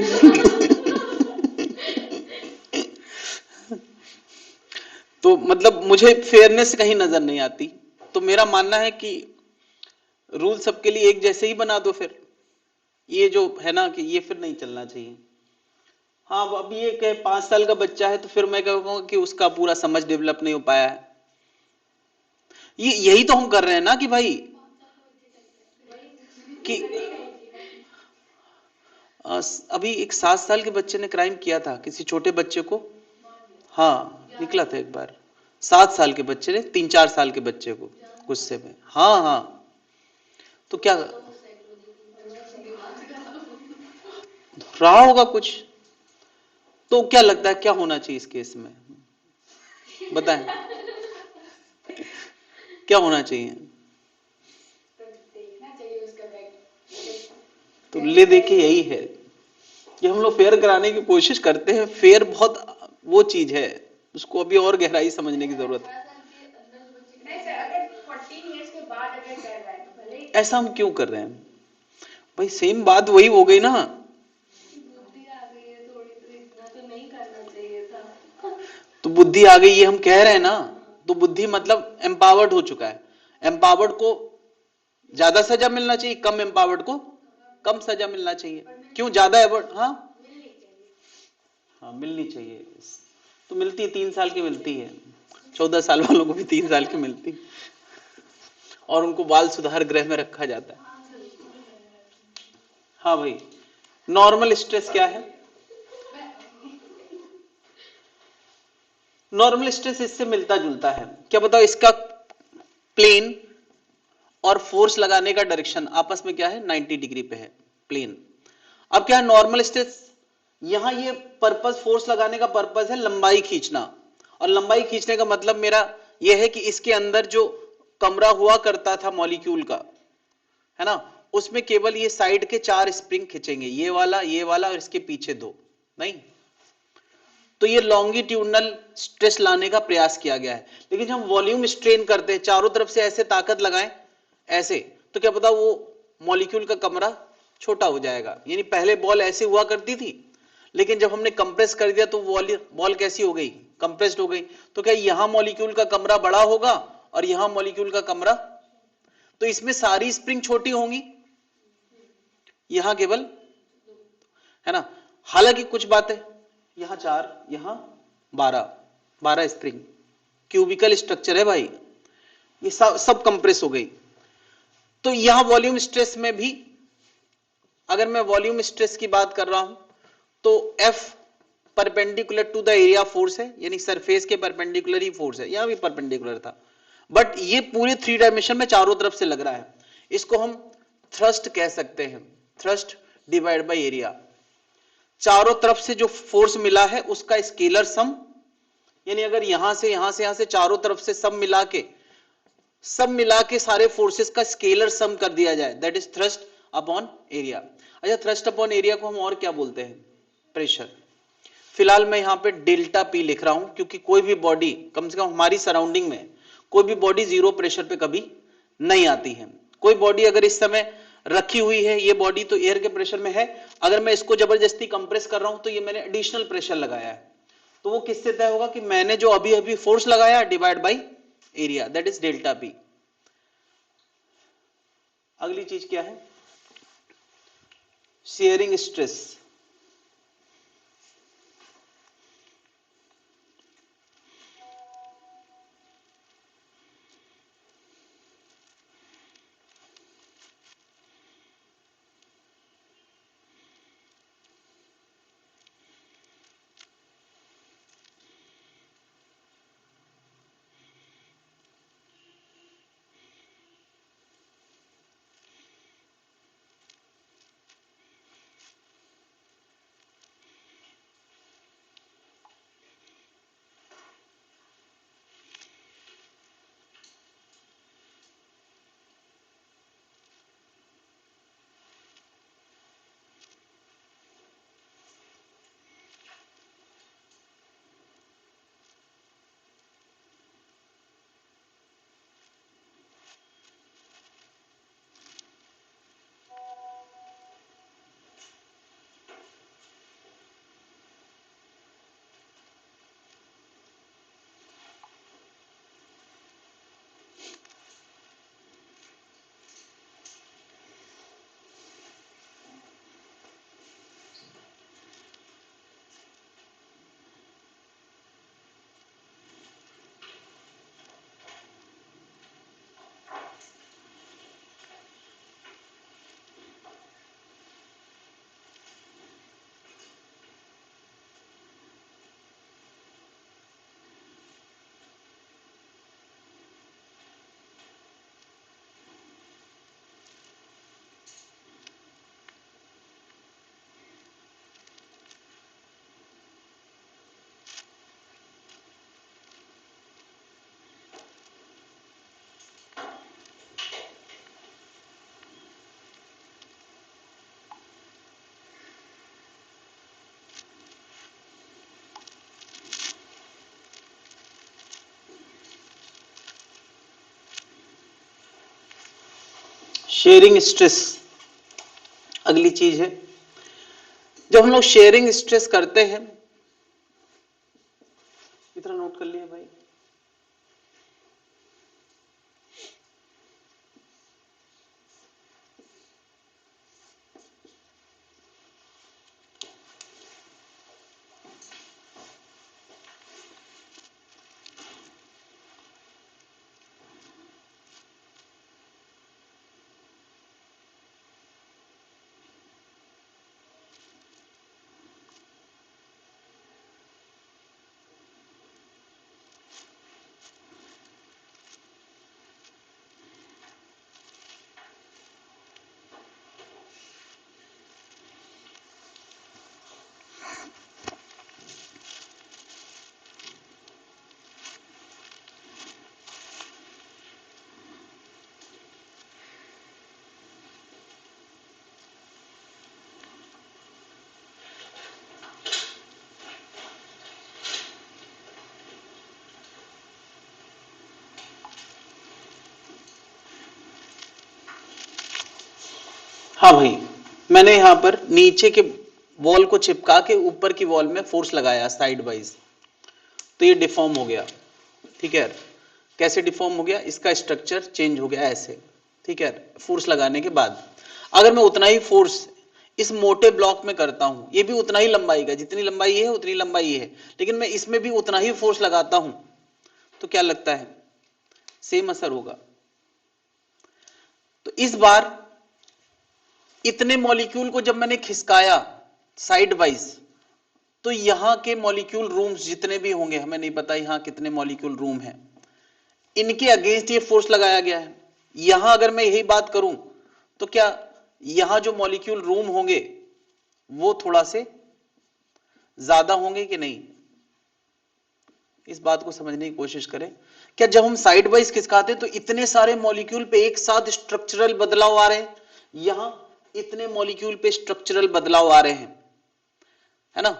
तो मतलब मुझे फेयरनेस कहीं नजर नहीं आती, तो मेरा मानना है कि रूल सबके लिए एक जैसे ही बना दो। फिर ये जो है ना कि ये फिर नहीं चलना चाहिए। हाँ, अब ये कि 5 साल का बच्चा है तो फिर मैं कहूँगा कि उसका पूरा समझ डेवलप नहीं हो पाया है। ये यही तो हम कर रहे हैं ना कि भाई कि अभी एक 7 साल के बच्चे ने क्राइम किया था किसी छोटे बच्चे को। हाँ, निकला था एक बार 7 साल के बच्चे ने 3-4 साल के बच्चे को गुस्से में। हाँ हाँ, तो क्या रहा होगा कुछ? तो क्या लगता है क्या होना चाहिए इस केस में? बताएं क्या होना चाहिए? तो ले देखिए, यही है कि हम लोग फेयर कराने की कोशिश करते हैं। फेयर बहुत वो चीज है, उसको अभी और गहराई समझने की जरूरत है। ऐसा हम क्यों कर रहे हैं भाई? सेम बात वही हो गई ना, बुद्धि आ गई है थोड़ी, तो इतना तो नहीं करना चाहिए था। तो बुद्धि आ गई ये हम कह रहे हैं ना, तो बुद्धि मतलब एम्पावर्ड हो चुका है। एम्पावर्ड को ज्यादा सजा मिलना चाहिए, कम एम्पावर्ड को कम सजा मिलना चाहिए। क्यों ज्यादा एवर्ड? हाँ हाँ, मिलनी चाहिए। तो मिलती है, 3 साल की मिलती है, 14 साल वालों को भी 3 साल की मिलती, और उनको बाल सुधार गृह में रखा जाता है। हाँ भाई, नॉर्मल स्ट्रेस क्या है? नॉर्मल स्ट्रेस इससे मिलता जुलता है। क्या बताओ, इसका प्लेन और फोर्स लगाने का डायरेक्शन आपस में क्या है? 90 डिग्री पे है, प्लेन। अब क्या है नॉर्मल स्ट्रेस? यहां ये पर्पस, फोर्स लगाने का पर्पस है लंबाई खींचना, और लंबाई खींचने का मतलब मेरा यह है कि इसके अंदर जो कमरा हुआ करता था मॉलिक्यूल का, है ना, उसमें केवल ये साइड के 4 स्प्रिंग खींचेंगे, ये वाला और इसके पीछे 2 नहीं। तो ये लॉन्गिट्यूडनल स्ट्रेस लाने का प्रयास किया गया है। लेकिन जब हम वॉल्यूम स्ट्रेन करते हैं, चारों तरफ से ऐसे ताकत लगाएं ऐसे, तो क्या पता वो मॉलिक्यूल का कमरा छोटा हो जाएगा। यानी पहले बॉल ऐसे हुआ करती थी, लेकिन जब हमने कंप्रेस कर दिया तो बॉल कैसी हो गई? कंप्रेस्ड हो गई। तो क्या यहां मॉलिक्यूल का कमरा बड़ा होगा और यहां मॉलिक्यूल का कमरा, तो इसमें सारी स्प्रिंग छोटी होंगी, यहां केवल, है ना। हालांकि कुछ बातें, यहां 4, यहां 12 स्प्रिंग, क्यूबिकल स्ट्रक्चर है भाई, ये सब कंप्रेस हो गई। तो यहां वॉल्यूम स्ट्रेस में भी, अगर मैं वॉल्यूम स्ट्रेस की बात कर रहा हूं, तो F perpendicular to the area force है, यानी सरफेस के परपेंडिकुलर ही फोर्स है। यहां भी परपेंडिकुलर था, बट ये पूरे 3 डायमेंशन में चारों तरफ से लग रहा है। इसको हम थ्रस्ट कह सकते हैं, थ्रस्ट डिवाइड बाय एरिया। चारों तरफ से जो फोर्स मिला है उसका स्केलर सम यानी अगर यहां से यहां से यहां से चारों तरफ से सब मिला के सारे फोर्सेस का स्केलर सम कर दिया जाए, that is thrust upon area. अच्छा, थ्रस्ट अपॉन एरिया को हम और क्या बोलते हैं? प्रेशर। फिलहाल मैं यहां पे डेल्टा पी लिख रहा हूं, क्योंकि कोई भी बॉडी, कम से कम हमारी सराउंडिंग में कोई भी बॉडी जीरो प्रेशर पे कभी नहीं आती है। कोई बॉडी अगर इस समय रखी हुई है, ये बॉडी तो एयर के प्रेशर में है, अगर मैं इसको जबरदस्ती कंप्रेस कर रहा हूं तो ये मैंने एडिशनल प्रेशर लगाया है, तो वो किससे तय होगा? कि मैंने जो अभी अभी फोर्स लगाया divide by area, that is delta P. अगली चीज क्या है? Sharing stress. शेयरिंग स्ट्रेस अगली चीज है। जब हम लोग शेयरिंग स्ट्रेस करते हैं, इतना नोट कर लिया भाई। हाँ भाई, मैंने यहां पर नीचे के वॉल को चिपका के ऊपर की वॉल में फोर्स लगाया साइड वाइज, तो ये डिफॉर्म हो गया। ठीक है, कैसे डिफॉर्म हो गया? इसका स्ट्रक्चर चेंज हो गया ऐसे। ठीक है, फोर्स लगाने के बाद अगर मैं उतना ही फोर्स इस मोटे ब्लॉक में करता हूं, ये भी उतना ही लंबाई का, जितनी लंबाई है उतनी लंबाई है, लेकिन मैं इसमें भी उतना ही फोर्स लगाता हूं, तो क्या लगता है? सेम असर होगा। तो इस बार इतने मॉलिक्यूल को जब मैंने खिसकाया साइड वाइज, तो यहां के मॉलिक्यूल रूम्स जितने भी होंगे, हमें नहीं पता यहां कितने मॉलिक्यूल रूम हैं, इनके अगेंस्ट ये फोर्स लगाया गया है। यहां अगर मैं यही बात करूं, तो क्या यहां जो मॉलिक्यूल रूम होंगे वो थोड़ा से ज्यादा होंगे कि नहीं? इस बात को समझने की कोशिश करें। क्या जब हम साइड वाइज खिसकाते हैं तो इतने सारे मॉलिक्यूल पे एक साथ स्ट्रक्चरल बदलाव आ रहे हैं, यहां इतने मॉलिक्यूल पे स्ट्रक्चरल बदलाव आ रहे हैं, है ना?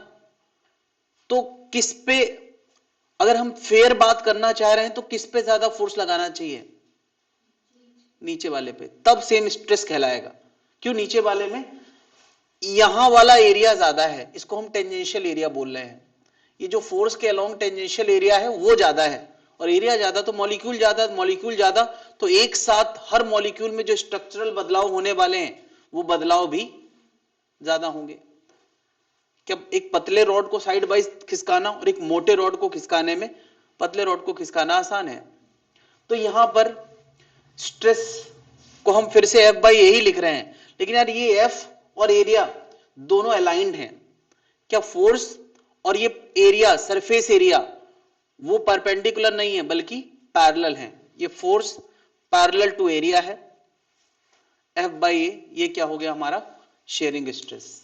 तो किस पे, अगर हम फेयर बात करना चाह रहे हैं तो किस पे ज्यादा फोर्स लगाना चाहिए? नीचे वाले पे, तब सेम स्ट्रेस कहलाएगा। क्यों? नीचे वाले में यहां वाला एरिया ज्यादा है, इसको हम टेंजेंशियल एरिया बोल रहे हैं। ये जो फोर्स के अलोंग टेंजेंशियल एरिया है वो ज्यादा है, और एरिया ज्यादा तो मॉलिक्यूल ज्यादा, मॉलिक्यूल ज्यादा तो एक साथ हर मॉलिक्यूल में जो स्ट्रक्चरल बदलाव होने वाले हैं वो बदलाव भी ज्यादा होंगे। क्या एक पतले रॉड को साइड वाइज खिसकाना और एक मोटे रॉड को खिसकाने में, पतले रॉड को खिसकाना आसान है। तो यहां पर स्ट्रेस को हम फिर से F बाई ए ही लिख रहे हैं, लेकिन यार ये F और एरिया दोनों अलाइंड हैं। क्या फोर्स और ये एरिया, सरफेस एरिया, वो परपेंडिकुलर नहीं है बल्कि पैरेलल है। ये फोर्स पैरेलल टू एरिया है, F बाई ए, ये क्या हो गया हमारा? Sharing stress.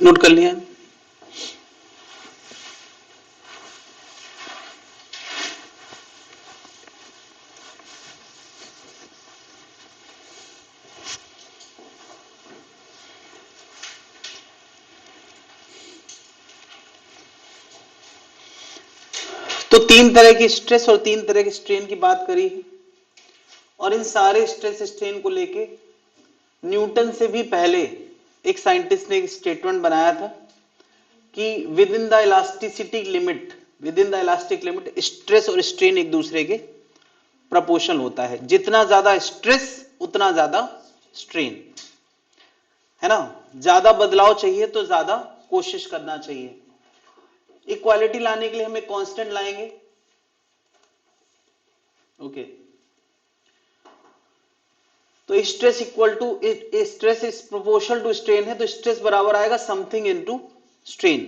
नोट कर लिया? तो तीन तरह की स्ट्रेस और तीन तरह की स्ट्रेन की बात करी है, और इन सारे स्ट्रेस स्ट्रेन को लेके न्यूटन से भी पहले एक साइंटिस्ट ने एक स्टेटमेंट बनाया था कि with in the elasticity limit, with in the elastic limit, stress और स्ट्रेन एक दूसरे के प्रपोर्शनल होता है। जितना ज्यादा स्ट्रेस उतना ज्यादा स्ट्रेन, है ना? ज्यादा बदलाव चाहिए तो ज्यादा कोशिश करना चाहिए। इक्वालिटी लाने के लिए हम एक कांस्टेंट लाएंगे, ओके। तो stress equal to, stress is proportional to strain है, तो स्ट्रेस बराबर आएगा समथिंग इनटू स्ट्रेन।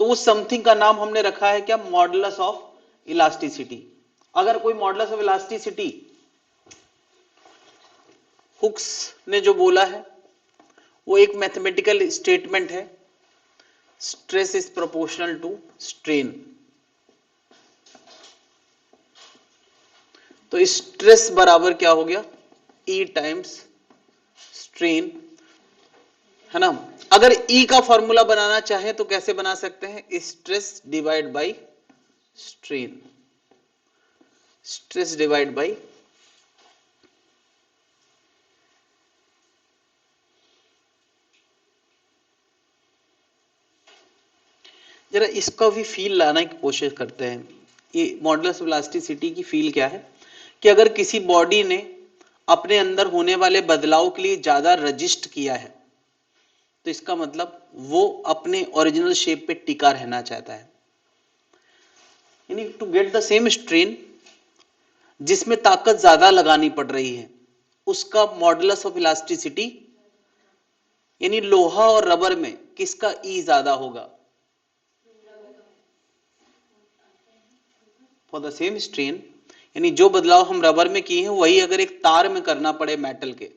तो उस समथिंग का नाम हमने रखा है क्या? Modulus of elasticity. अगर कोई मॉडुलस ऑफ इलास्टिसिटी हुक्स ने जो बोला है वो एक मैथमेटिकल स्टेटमेंट है, stress is proportional to strain. तो स्ट्रेस बराबर क्या हो गया? E टाइम्स स्ट्रेन, है ना? अगर E का फॉर्मूला बनाना चाहे तो कैसे बना सकते हैं? Stress divide by strain, stress divide by जरा इसका भी फील लाने की कोशिश करते हैं। ये मॉडुलस ऑफ इलास्टिसिटी की फील क्या है कि अगर किसी बॉडी ने अपने अंदर होने वाले बदलाव के लिए ज्यादा रजिस्ट किया है तो इसका मतलब वो अपने ओरिजिनल शेप पे टिका रहना चाहता है। यानी to get the same strain, जिसमें ताकत ज्यादा लगानी पड़ रही है, उसका मॉडुलस ऑफ इलास्टिसिटी, यानी लोहा और रबर में किसका ई ज्यादा होगा? फॉर द सेम स्ट्रेन, यानी जो बदलाव हम रबर में किए हैं वही अगर एक तार में करना पड़े मेटल के,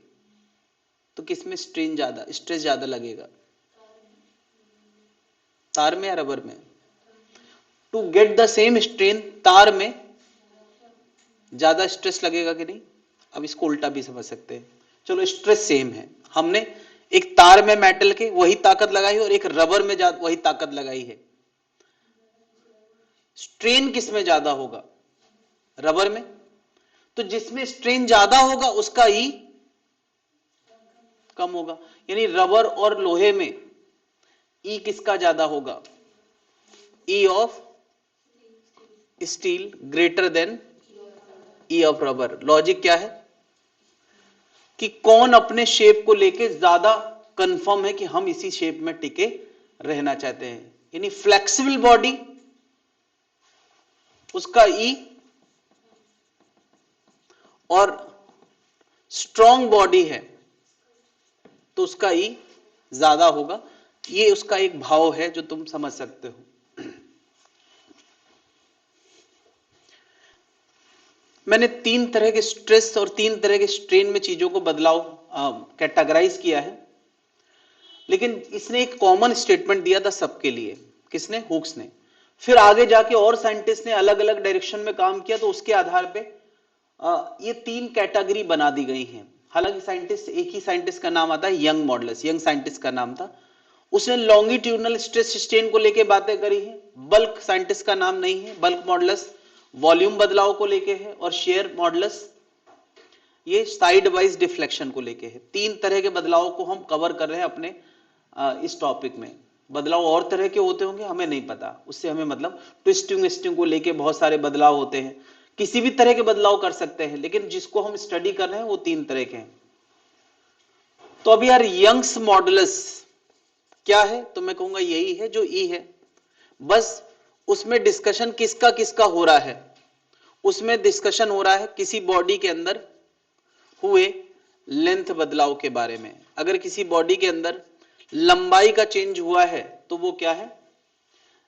तो किसमें स्ट्रेन ज्यादा, स्ट्रेस ज्यादा लगेगा? तार में या रबर में? To get the same strain, तार में ज्यादा स्ट्रेस लगेगा कि नहीं? अब इसको उल्टा भी समझ सकते हैं, चलो स्ट्रेस सेम है, हमने एक तार में मेटल के वही ताकत लगाई और एक रबर में वही ताकत लगाई है, स्ट्रेन किस में ज्यादा होगा? रबर में। तो जिसमें स्ट्रेन ज्यादा होगा उसका ई कम होगा, यानी रबर और लोहे में ई किसका ज्यादा होगा? ई of steel greater than E of rubber. Logic क्या है कि कौन अपने शेप को लेके ज्यादा कंफर्म है कि हम इसी शेप में टिके रहना चाहते हैं, यानी फ्लेक्सिबल बॉडी उसका ई और स्ट्रॉन्ग बॉडी है तो उसका ई ज्यादा होगा। ये उसका एक भाव है जो तुम समझ सकते हो। मैंने 3 तरह के स्ट्रेस और 3 तरह के स्ट्रेन में चीजों को बदलाव कैटेगराइज किया है, लेकिन इसने एक कॉमन स्टेटमेंट दिया था सबके लिए। किसने? हुक्स ने। फिर आगे जाके और साइंटिस्ट ने अलग अलग डायरेक्शन में काम किया, तो उसके आधार पे ये 3 कैटेगरी बना दी गई हैं। हालांकि साइंटिस्ट, एक ही साइंटिस्ट का नाम आता है यंग मॉडुलस, यंग साइंटिस्ट का नाम था, उसने लॉन्गिट्यूडनल स्ट्रेस स्ट्रेन को लेके बातें करी है। बल्क साइंटिस्ट का नाम नहीं है, बल्क मॉडुलस वॉल्यूम बदलाव को लेके है, और शेयर मॉडुलस ये साइड वाइज डिफ्लेक्शन को लेके है। 3 तरह के बदलाव को हम कवर कर रहे हैं अपने इस टॉपिक में। बदलाव और तरह के होते होंगे, हमें नहीं पता, उससे हमें मतलब ट्विस्टिंग विस्टिंग को लेके बहुत सारे बदलाव होते हैं, किसी भी तरह के बदलाव कर सकते हैं, लेकिन जिसको हम स्टडी कर रहे हैं वो 3 तरह के हैं। तो अब यार यंग्स मॉडुलस क्या है? तो मैं कहूंगा यही है जो ई है, बस उसमें डिस्कशन किसका किसका हो रहा है, उसमें डिस्कशन हो रहा है किसी बॉडी के अंदर हुए लेंथ बदलाव के बारे में। अगर किसी बॉडी के अंदर लंबाई का चेंज हुआ है तो वो क्या है?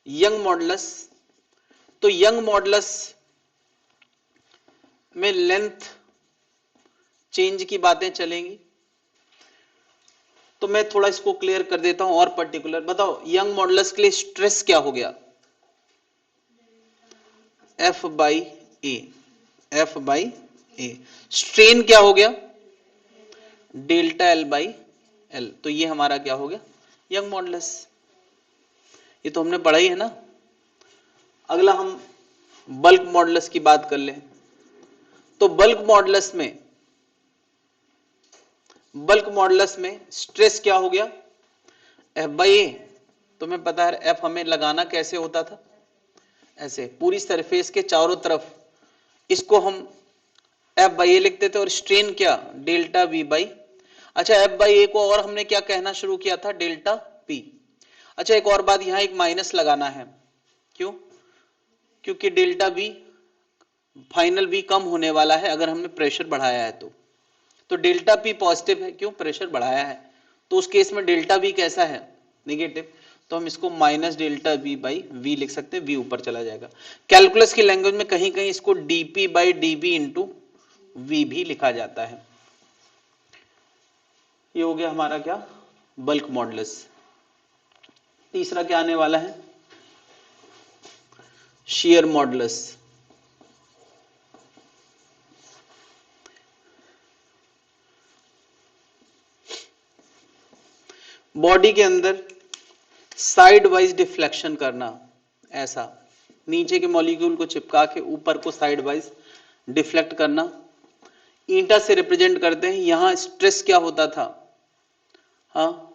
Young modulus. तो यंग मॉडुलस में लेंथ चेंज की बातें चलेंगी। तो मैं थोड़ा इसको क्लियर कर देता हूं और पर्टिकुलर बताओ, यंग मॉडुलस के लिए स्ट्रेस क्या हो गया? F by A, F by A. Strain क्या हो गया? Delta L by L. तो ये हमारा क्या हो गया? Young modulus. ये तो हमने पढ़ा ही है ना। अगला हम बल्क मॉडुलस की बात कर लें। तो बल्क मॉडुलस में स्ट्रेस क्या हो गया? एफ बाई ए। तुम्हें पता है एफ हमें लगाना कैसे होता था? ऐसे पूरी सरफेस के चारों तरफ, इसको हम एफ बाई ए लिखते थे, और स्ट्रेन क्या? Delta V by. अच्छा, एफ बाई ए को और हमने क्या कहना शुरू किया था? Delta P. अच्छा, एक और बात, यहां एक माइनस लगाना है। क्यों? क्योंकि डेल्टा वी फाइनल भी कम होने वाला है अगर हमने प्रेशर बढ़ाया है तो डेल्टा पी पॉजिटिव है, क्यों? प्रेशर बढ़ाया है। तो उस केस में डेल्टा वी कैसा है? नेगेटिव। तो हम इसको minus delta V by V लिख सकते हैं, वी ऊपर चला जाएगा। कैलकुलस की लैंग्वेज में कहीं कहीं इसको DP by DB into V भी लिखा जाता है। ये हो गया हमारा क्या? Bulk modulus. तीसरा क्या आने वाला है? Shear modulus. बॉडी के अंदर साइड वाइज डिफ्लेक्शन करना, ऐसा नीचे के मॉलिक्यूल को चिपका के ऊपर को साइड वाइज डिफ्लेक्ट करना। ईंटा से रिप्रेजेंट करते हैं। यहां स्ट्रेस क्या होता था? हाँ,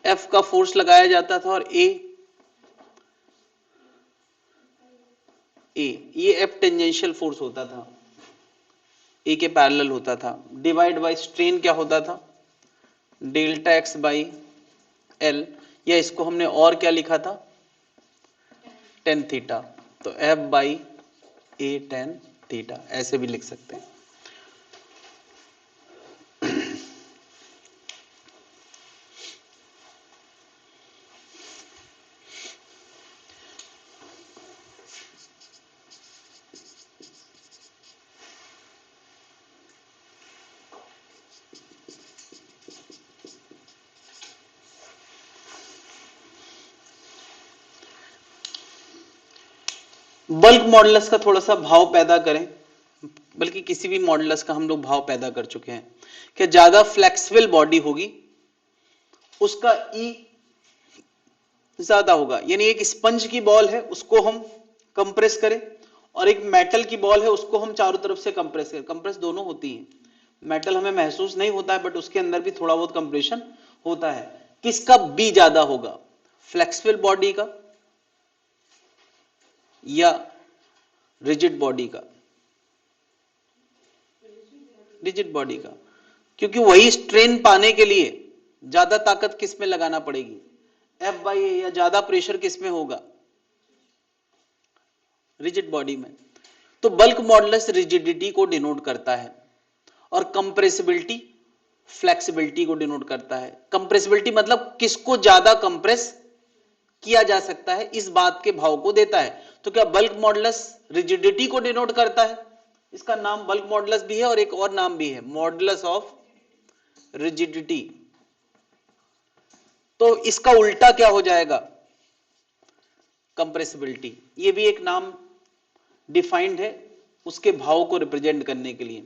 एफ का फोर्स लगाया जाता था, और ए ये एफ टेंजेंशियल फोर्स होता था, ए के पैरेलल होता था। डिवाइड बाय स्ट्रेन क्या होता था? डेल्टा एक्स बाई एल, या इसको हमने और क्या लिखा था? Tan theta. तो F by A tan theta, ऐसे भी लिख सकते हैं। बल्क मॉडुलस का थोड़ा सा भाव पैदा करें, बल्कि किसी भी मॉडुलस का हम लोग भाव पैदा कर चुके हैं कि ज्यादा फ्लेक्सिबल बॉडी होगी उसका ई ज्यादा होगा। यानी एक स्पंज की बॉल है उसको हम कंप्रेस करें और एक मेटल की बॉल है उसको हम चारों तरफ से कंप्रेस करें, कंप्रेस दोनों होती है, मेटल हमें महसूस नहीं होता है बट उसके अंदर भी थोड़ा बहुत कंप्रेशन होता है। किसका बी ज्यादा होगा, फ्लेक्सिबल बॉडी का या रिजिड बॉडी का? रिजिड बॉडी का, क्योंकि वही स्ट्रेन पाने के लिए ज्यादा ताकत किस में लगाना पड़ेगी, एफ बाई ए, या ज्यादा प्रेशर किस में होगा, रिजिड बॉडी में। तो बल्क मॉडुलस रिजिडिटी को डिनोट करता है और कंप्रेसिबिलिटी फ्लेक्सिबिलिटी को डिनोट करता है। कंप्रेसिबिलिटी मतलब किसको ज्यादा कंप्रेस किया जा सकता है, इस बात के भाव को देता है। तो क्या बल्क मॉडुलस रिजिडिटी को डिनोट करता है? इसका नाम बल्क मॉडुलस भी है और एक और नाम भी है, मॉडुलस ऑफ रिजिडिटी। तो इसका उल्टा क्या हो जाएगा, कंप्रेसिबिलिटी। ये भी एक नाम डिफाइंड है उसके भाव को रिप्रेजेंट करने के लिए।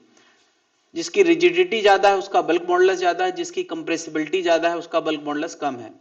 जिसकी रिजिडिटी ज्यादा है उसका बल्क मॉडुलस ज्यादा है, जिसकी कंप्रेसिबिलिटी ज्यादा है उसका बल्क मॉडुलस कम है।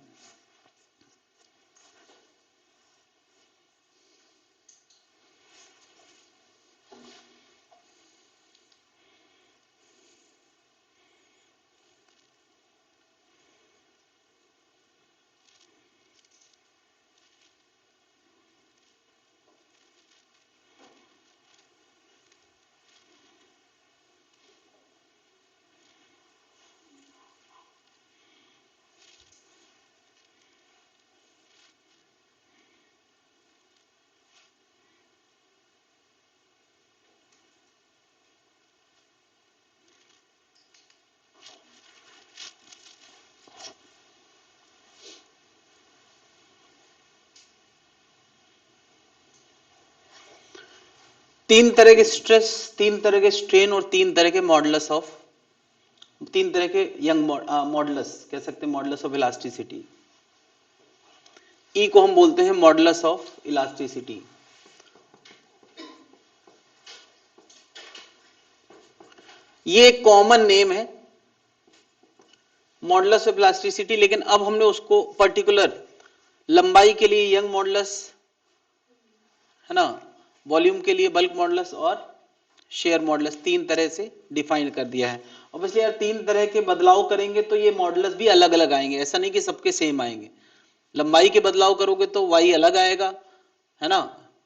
तीन तरह के स्ट्रेस, तीन तरह के स्ट्रेन और तीन तरह के मॉडुलस ऑफ, तीन तरह के यंग मॉडुलस कह सकते हैं, मॉडुलस ऑफ इलास्टिसिटी। ई को हम बोलते हैं मॉडुलस ऑफ इलास्टिसिटी। ये एक कॉमन नेम है मॉडुलस ऑफ इलास्टिसिटी, लेकिन अब हमने उसको पर्टिकुलर लंबाई के लिए यंग मॉडुलस है ना, वॉल्यूम के लिए बल्क मॉडुलस और शेयर मॉडुलस, तीन तरह से डिफाइन कर दिया है। ऑब्वियसली यार तीन तरह के बदलाव करेंगे तो ये मॉडुलस भी अलग अलग आएंगे, ऐसा नहीं कि सबके सेम आएंगे। लंबाई के बदलाव करोगे तो वाई अलग आएगा है ना,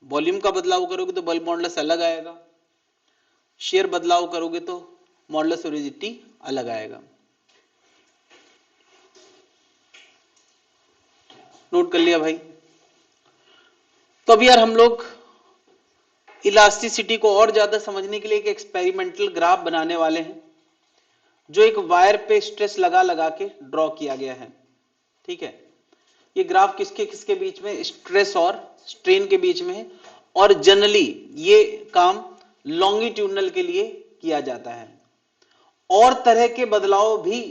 वॉल्यूम का बदलाव करोगे तो बल्क मॉडुलस अलग आएगा, शेयर बदलाव करोगे तो मॉडुलस ऑफ रिजिडिटी अलग आएगा। नोट कर लिया भाई? तो अब यार हम लोग इलास्टिसिटी को और ज्यादा समझने के लिए एक एक्सपेरिमेंटल ग्राफ बनाने वाले हैं जो एक वायर पे स्ट्रेस लगा लगा के ड्रॉ किया गया है। ठीक है, ये ग्राफ किसके किसके बीच में, स्ट्रेस और स्ट्रेन के बीच में है, और जनरली ये काम लॉन्गिट्यूडनल के लिए किया जाता है। और तरह के बदलाव भी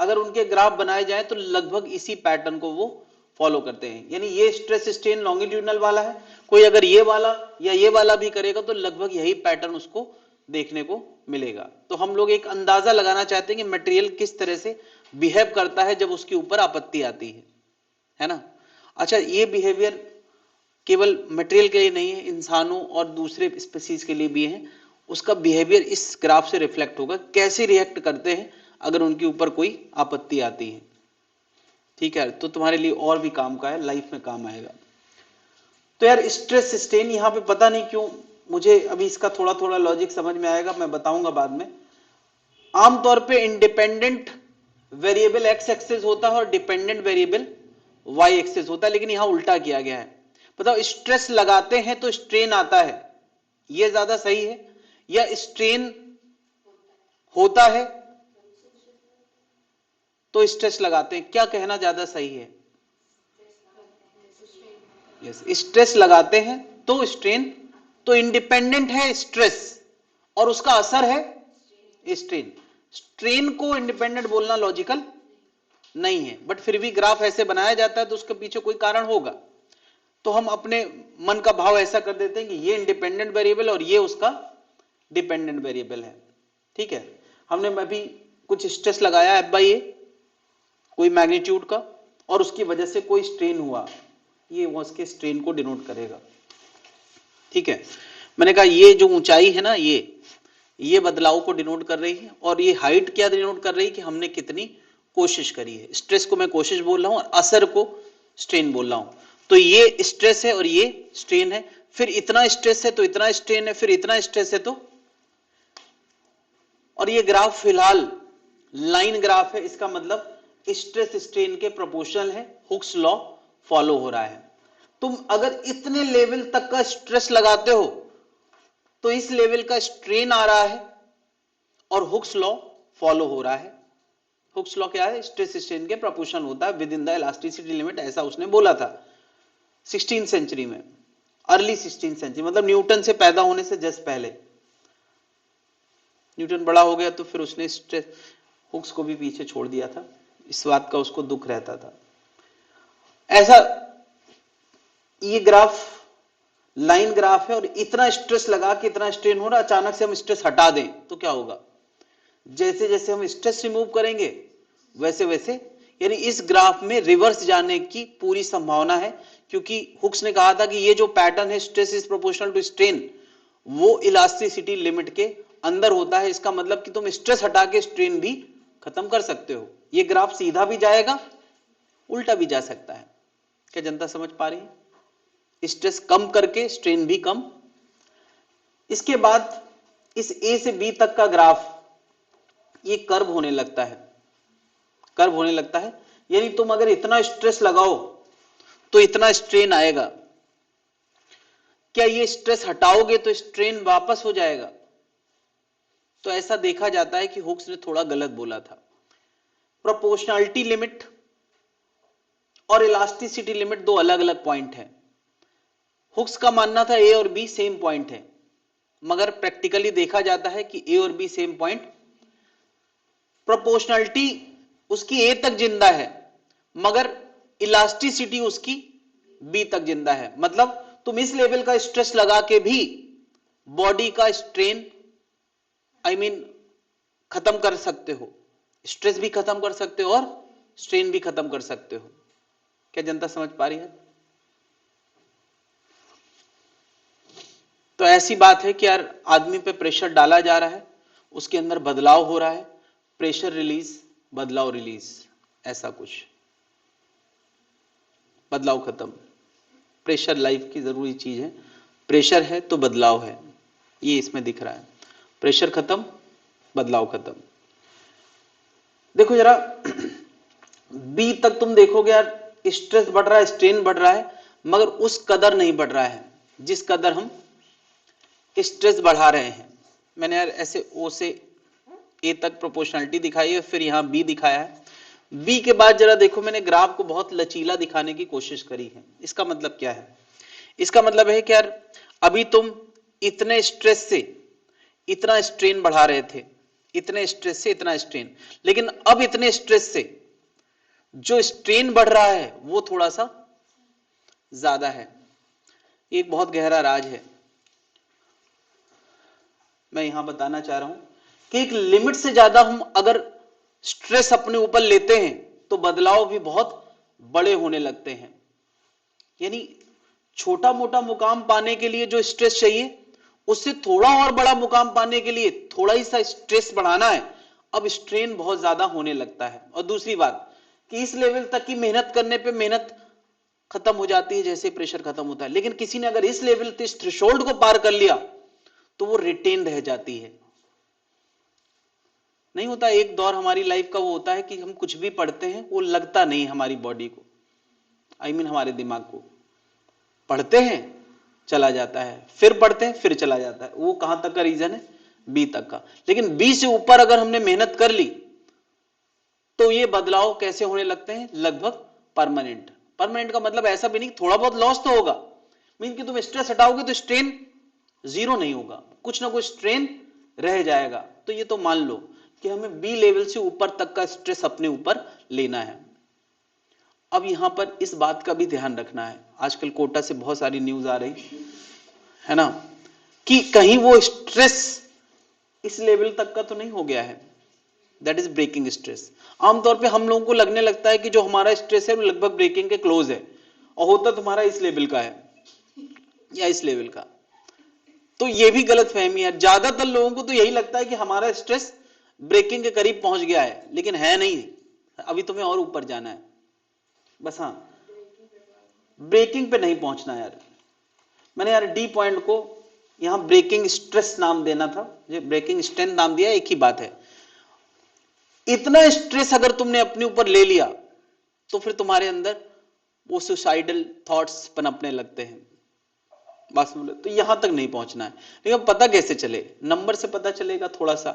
अगर उनके ग्राफ बनाए जाए तो लगभग इसी पैटर्न को वो फॉलो करते हैं। यानी ये स्ट्रेस स्ट्रेन लॉन्गिट्यूडनल वाला है, कोई अगर ये वाला या ये वाला भी करेगा तो लगभग यही पैटर्न उसको देखने को मिलेगा। तो हम लोग एक अंदाजा लगाना चाहते हैं कि मटेरियल किस तरह से बिहेव करता है जब उसके ऊपर आपत्ति आती है ना। अच्छा, ये बिहेवियर केवल मटेरियल के लिए नहीं है, इंसानों और दूसरे स्पीसीज के लिए भी है। उसका बिहेवियर इस ग्राफ से रिफ्लेक्ट होगा, कैसे रिएक्ट करते हैं अगर उनके ऊपर कोई आपत्ति आती है। ठीक है, तो तुम्हारे लिए और भी काम का है, लाइफ में काम आएगा। तो यार स्ट्रेस स्ट्रेन यहां पे पता नहीं क्यों मुझे अभी इसका थोड़ा थोड़ा लॉजिक समझ में आएगा, मैं बताऊंगा बाद में। आमतौर पे इंडिपेंडेंट वेरिएबल एक्स एक्सिस होता है और डिपेंडेंट वेरिएबल वाई एक्सिस होता है, लेकिन यहां उल्टा किया गया है। बताओ, स्ट्रेस लगाते हैं तो स्ट्रेन आता है, यह ज्यादा सही है, या स्ट्रेन होता है तो स्ट्रेस लगाते हैं, क्या कहना ज्यादा सही है? यस, स्ट्रेस लगाते हैं तो स्ट्रेन, तो इंडिपेंडेंट है स्ट्रेस और उसका असर है स्ट्रेन। स्ट्रेन को इंडिपेंडेंट बोलना लॉजिकल नहीं है, बट फिर भी ग्राफ ऐसे बनाया जाता है तो उसके पीछे कोई कारण होगा। तो हम अपने मन का भाव ऐसा कर देते हैं कि ये इंडिपेंडेंट वेरिएबल और ये उसका डिपेंडेंट वेरिएबल है। ठीक है, हमने अभी कुछ स्ट्रेस लगाया एफ बाई ए कोई मैग्नीट्यूड का, और उसकी वजह से कोई स्ट्रेन हुआ, ये वो उसके स्ट्रेन को डिनोट करेगा। ठीक है, मैंने कहा ये जो ऊंचाई है ना, ये बदलाव को डिनोट कर रही है, और ये हाइट क्या डिनोट कर रही है कि हमने कितनी कोशिश करी है। स्ट्रेस को मैं कोशिश बोल रहा हूं और असर को स्ट्रेन बोल रहा हूं। तो ये स्ट्रेस है और ये स्ट्रेन है, फिर इतना स्ट्रेस है तो इतना स्ट्रेन है, फिर इतना स्ट्रेस है तो, और ये ग्राफ फिलहाल लाइन ग्राफ है, इसका मतलब स्ट्रेस स्ट्रेन के प्रोपोर्शनल है, हुक्स लॉ फॉलो हो रहा है। तुम अगर इतने लेवल तक का स्ट्रेस लगाते हो तो इस लेवल का स्ट्रेन आ रहा है और हुक्स लॉ फॉलो हो रहा है। हुक्स लॉ क्या है? स्ट्रेस स्ट्रेन के प्रोपोर्शनल होता है with in the elasticity limit, ऐसा उसने बोला था 16th सेंचुरी में, अर्ली 16th सेंचुरी, मतलब न्यूटन से पैदा होने से जस्ट पहले। न्यूटन बड़ा हो गया तो फिर उसने स्ट्रेस हुक्स को भी पीछे छोड़ दिया था, इस बात का उसको दुख रहता था। ऐसा ये ग्राफ लाइन ग्राफ है, और इतना स्ट्रेस लगा के इतना स्ट्रेन हो रहा, अचानक से हम स्ट्रेस हटा दें तो क्या होगा? जैसे जैसे हम स्ट्रेस रिमूव करेंगे वैसे वैसे, यानी इस ग्राफ में रिवर्स जाने की पूरी संभावना है, क्योंकि हुक्स ने कहा था कि ये जो पैटर्न है stress is proportional to strain, वो इलास्टिसिटी लिमिट के अंदर होता है। इसका मतलब कि तुम स्ट्रेस हटा के स्ट्रेन भी खत्म कर सकते हो। ये ग्राफ सीधा भी जाएगा, उल्टा भी जा सकता है। क्या जनता समझ पा रही है? स्ट्रेस कम करके स्ट्रेन भी कम। इसके बाद इस ए से बी तक का ग्राफ ये कर्व होने लगता है, कर्व होने लगता है, यानी तुम अगर इतना स्ट्रेस लगाओ तो इतना स्ट्रेन आएगा। क्या ये स्ट्रेस हटाओगे तो स्ट्रेन वापस हो जाएगा? तो ऐसा देखा जाता है कि हुक्स ने थोड़ा गलत बोला था। प्रोपोर्शनलिटी लिमिट और इलास्टिसिटी लिमिट दो अलग अलग पॉइंट है। हुक्स का मानना था ए और बी सेम पॉइंट है, मगर प्रैक्टिकली देखा जाता है कि ए और बी सेम पॉइंट, प्रोपोर्शनलिटी उसकी ए तक जिंदा है मगर इलास्टिसिटी उसकी बी तक जिंदा है। मतलब तुम इस लेवल का स्ट्रेस लगा के भी बॉडी का स्ट्रेन खत्म कर सकते हो, स्ट्रेस भी खत्म कर सकते हो और स्ट्रेन भी खत्म कर सकते हो। क्या जनता समझ पा रही है? तो ऐसी बात है कि यार आदमी पे प्रेशर डाला जा रहा है, उसके अंदर बदलाव हो रहा है, प्रेशर रिलीज बदलाव रिलीज, ऐसा कुछ, बदलाव खत्म। प्रेशर लाइफ की जरूरी चीज है, प्रेशर है तो बदलाव है, ये इसमें दिख रहा है। प्रेशर खत्म, बदलाव खत्म। देखो जरा बी तक तुम देखोगे यार स्ट्रेस बढ़ रहा है, स्ट्रेन बढ़ रहा है, मगर उस कदर नहीं बढ़ रहा है जिस कदर हम स्ट्रेस बढ़ा रहे हैं। मैंने यार ऐसे ओ से ए तक प्रोपोर्शनलिटी दिखाई है, फिर यहां बी दिखाया है। बी के बाद जरा देखो, मैंने ग्राफ को बहुत लचीला दिखाने की कोशिश करी है। इसका मतलब क्या है? इसका मतलब है कि यार अभी तुम इतने स्ट्रेस से इतना स्ट्रेन बढ़ा रहे थे, इतने स्ट्रेस से इतना स्ट्रेन, लेकिन अब इतने स्ट्रेस से जो स्ट्रेन बढ़ रहा है वो थोड़ा सा ज्यादा है। एक बहुत गहरा राज है, मैं यहां बताना चाह रहा हूं कि एक लिमिट से ज्यादा हम अगर स्ट्रेस अपने ऊपर लेते हैं तो बदलाव भी बहुत बड़े होने लगते हैं। यानी छोटा मोटा मुकाम पाने के लिए जो स्ट्रेस चाहिए, उससे थोड़ा और बड़ा मुकाम पाने के लिए थोड़ा ही सा स्ट्रेस बढ़ाना है, अब स्ट्रेन बहुत ज्यादा होने लगता है। और दूसरी बात कि इस लेवल तक की मेहनत करने पे मेहनत खत्म हो जाती है जैसे प्रेशर खत्म होता है, लेकिन किसी ने अगर इस लेवल इस थ्रेशोल्ड को पार कर लिया तो वो रिटेन रह जाती है। नहीं होता, एक दौर हमारी लाइफ का वो होता है कि हम कुछ भी पढ़ते हैं वो लगता नहीं हमारी बॉडी को, हमारे दिमाग को। पढ़ते हैं चला जाता है, फिर पढ़ते हैं फिर चला जाता है। वो कहां तक का रीजन है? बी तक का। लेकिन बी से ऊपर अगर हमने मेहनत कर ली तो ये बदलाव कैसे होने लगते हैं? लगभग परमानेंट। परमानेंट का मतलब ऐसा भी नहीं थोड़ा बहुत लॉस तो होगा, मीन कि तुम स्ट्रेस हटाओगे तो स्ट्रेन जीरो नहीं होगा, कुछ ना कुछ स्ट्रेन रह जाएगा। तो ये तो मान लो कि हमें बी लेवल से ऊपर तक का स्ट्रेस अपने ऊपर लेना है। अब यहां पर इस बात का भी ध्यान रखना है, आजकल कोटा से बहुत सारी न्यूज आ रही है ना, कि कहीं वो स्ट्रेस इस लेवल तक का तो नहीं हो गया है, दैट इज ब्रेकिंग स्ट्रेस। आमतौर पे हम लोगों को लगने लगता है कि जो हमारा स्ट्रेस है वो लगभग ब्रेकिंग के क्लोज है, और होता तुम्हारा इस लेवल का है या इस लेवल का। तो ये भी गलत फहमी है, ज्यादातर लोगों को तो यही लगता है कि हमारा स्ट्रेस ब्रेकिंग के करीब पहुंच गया है, लेकिन है नहीं, अभी तुम्हें और ऊपर जाना है बस। हाँ, ब्रेकिंग पे नहीं पहुंचना यार। मैंने यार डी पॉइंट को यहां ब्रेकिंग स्ट्रेस नाम देना था, ब्रेकिंग स्ट्रेंथ नाम दिया, एक ही बात है। इतना स्ट्रेस अगर तुमने अपने ऊपर ले लिया तो फिर तुम्हारे अंदर वो सुसाइडल थॉट्स पनपने लगते हैं, बस बोले तो यहां तक नहीं पहुंचना है। लेकिन पता कैसे चले, नंबर से पता चलेगा, थोड़ा सा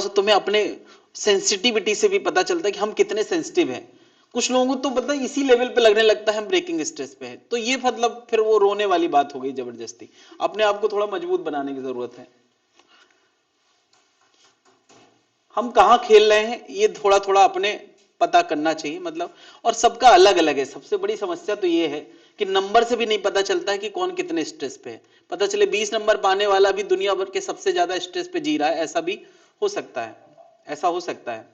तुम्हें अपने सेंसिटिविटी से भी पता चलता है कि हम कितने सेंसिटिव हैं। कुछ लोगों को तो पता है इसी लेवल पे लगने लगता है हम ब्रेकिंग स्ट्रेस पे हैं, तो ये मतलब फिर वो रोने वाली बात हो गई जबरदस्ती। अपने आप को थोड़ा मजबूत बनाने की जरूरत है। हम कहां खेल रहे हैं ये थोड़ा थोड़ा अपने पता करना चाहिए, मतलब, और सबका अलग अलग है। सबसे बड़ी समस्या तो ये है कि नंबर से भी नहीं पता चलता है कि कौन कितने स्ट्रेस पे है। पता चले 20 नंबर पाने वाला भी दुनिया भर के सबसे ज्यादा स्ट्रेस पे जी रहा है, ऐसा भी हो सकता है, ऐसा हो सकता है।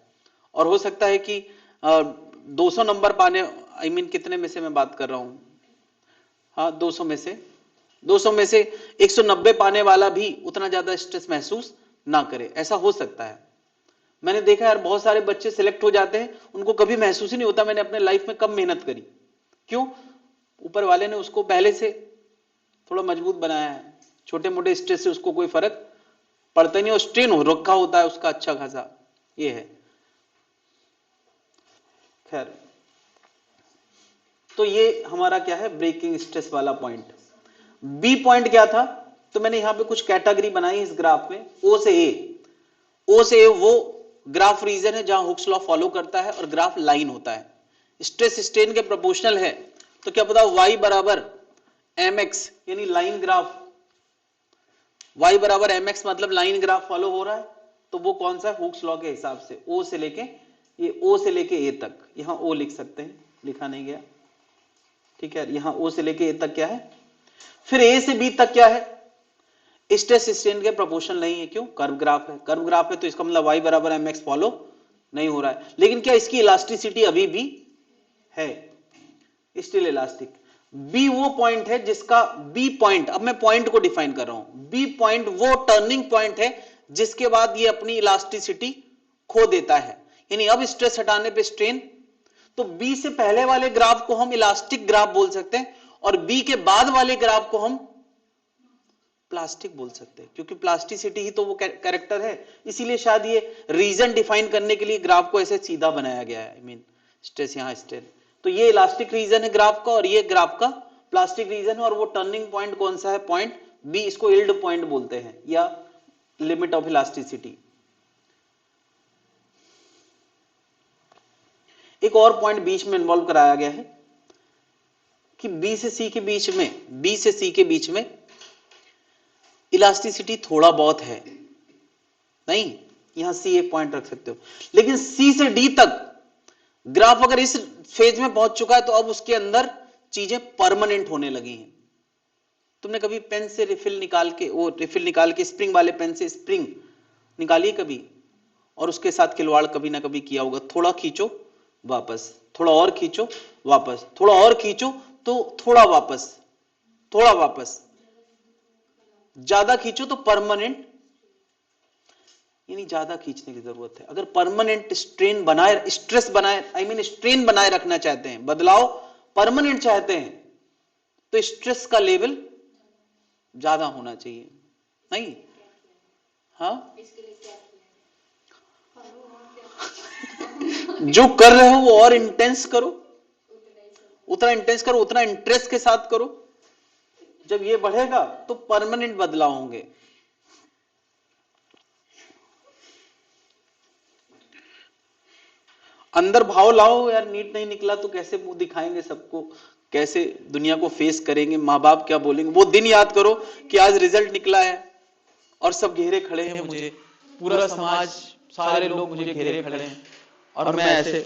और हो सकता है कि 200 नंबर पाने, आई मीन कितने में से मैं बात कर रहा हूं, हाँ 200 में से 190 पाने वाला भी उतना ज्यादा स्ट्रेस महसूस ना करे, ऐसा हो सकता है। मैंने देखा यार बहुत सारे बच्चे सिलेक्ट हो जाते हैं, उनको कभी महसूस ही नहीं होता मैंने अपने लाइफ में कब मेहनत करी। क्यों? ऊपर वाले ने उसको पहले से थोड़ा मजबूत बनाया है, छोटे मोटे स्ट्रेस से उसको कोई फर्क पड़ता नहीं, और स्ट्रेन हो रखा होता है उसका अच्छा खासा, ये है। खैर, तो ये हमारा क्या है, ब्रेकिंग स्ट्रेस वाला पॉइंट। बी पॉइंट क्या था, तो मैंने यहां पे कुछ कैटेगरी बनाई इस ग्राफ में, ओ से ए वो ग्राफ रीजन है जहां हुक्स लॉ फॉलो करता है, और ग्राफ लाइन होता है, स्ट्रेस स्ट्रेन के प्रोपोर्शनल है। तो क्या पता y बराबर mx यानी लाइन ग्राफ, y बराबर mx मतलब लाइन ग्राफ फॉलो हो रहा है, तो वो कौन सा है, हुक्स लॉ के हिसाब से o से लेके a तक। यहां o लिख सकते हैं, लिखा नहीं गया, ठीक है। यहां o से लेके a तक क्या है, फिर a से b तक क्या है, स्ट्रेस स्ट्रेन के प्रोपोर्शनल नहीं है। क्यों? कर्व ग्राफ है, कर्व ग्राफ है तो इसका मतलब y बराबर mx फॉलो नहीं हो रहा है। लेकिन क्या इसकी इलास्टिसिटी अभी भी है, स्टिल इलास्टिक। बी वो पॉइंट है जिसका, बी पॉइंट, अब मैं पॉइंट को डिफाइन कर रहा हूं, बी पॉइंट वो टर्निंग पॉइंट है जिसके बाद ये अपनी इलास्टिसिटी खो देता है, यानी अब स्ट्रेस हटाने पे स्ट्रेन। तो बी से पहले वाले ग्राफ को हम इलास्टिक ग्राफ बोल सकते हैं, और बी के बाद वाले ग्राफ को हम प्लास्टिक बोल सकते हैं, क्योंकि प्लास्टिसिटी ही तो वो कैरेक्टर है। इसीलिए शायद ये रीजन डिफाइन करने के लिए ग्राफ को ऐसे सीधा बनाया गया है, आई मीन स्ट्रेस यहां स्ट्रेन। तो ये इलास्टिक रीजन है ग्राफ का, और ये ग्राफ का प्लास्टिक रीजन है। और वो टर्निंग पॉइंट कौन सा है, पॉइंट बी, इसको यील्ड पॉइंट बोलते हैं या लिमिट ऑफ इलास्टिसिटी। एक और पॉइंट बीच में इन्वॉल्व कराया गया है कि बी से सी के बीच में इलास्टिसिटी थोड़ा बहुत है, नहीं, यहां सी एक पॉइंट रख सकते हो। लेकिन सी से डी तक ग्राफ अगर इस फेज में पहुंच चुका है तो अब उसके अंदर चीजें परमानेंट होने लगी हैं। तुमने कभी पेन से रिफिल निकाल के स्प्रिंग वाले पेन से स्प्रिंग निकालिए कभी, और उसके साथ खिलवाड़ कभी ना कभी किया होगा। थोड़ा खींचो वापस, थोड़ा और खींचो वापस, थोड़ा और खींचो तो थोड़ा वापस, ज्यादा खींचो तो परमानेंट, यानी ज्यादा खींचने की जरूरत है। अगर परमानेंट स्ट्रेन बनाए रखना चाहते हैं, बदलाव परमानेंट चाहते हैं, तो स्ट्रेस का लेवल ज्यादा होना चाहिए, नहीं? हाँ, जो कर रहे हो वो और इंटेंस करो, उतना इंटरेस्ट के साथ करो। जब ये बढ़ेगा तो परमानेंट बदलाव होंगे। अंदर भाव लाओ यार, नीट नहीं निकला तो कैसे मुंह दिखाएंगे सबको, कैसे दुनिया को फेस करेंगे, माँ बाप क्या बोलेंगे। वो दिन याद करो कि आज रिजल्ट निकला है और सब घेरे खड़े हैं मुझे, पूरा समाज, सारे लोग मुझे घेरे खड़े हैं, और मैं ऐसे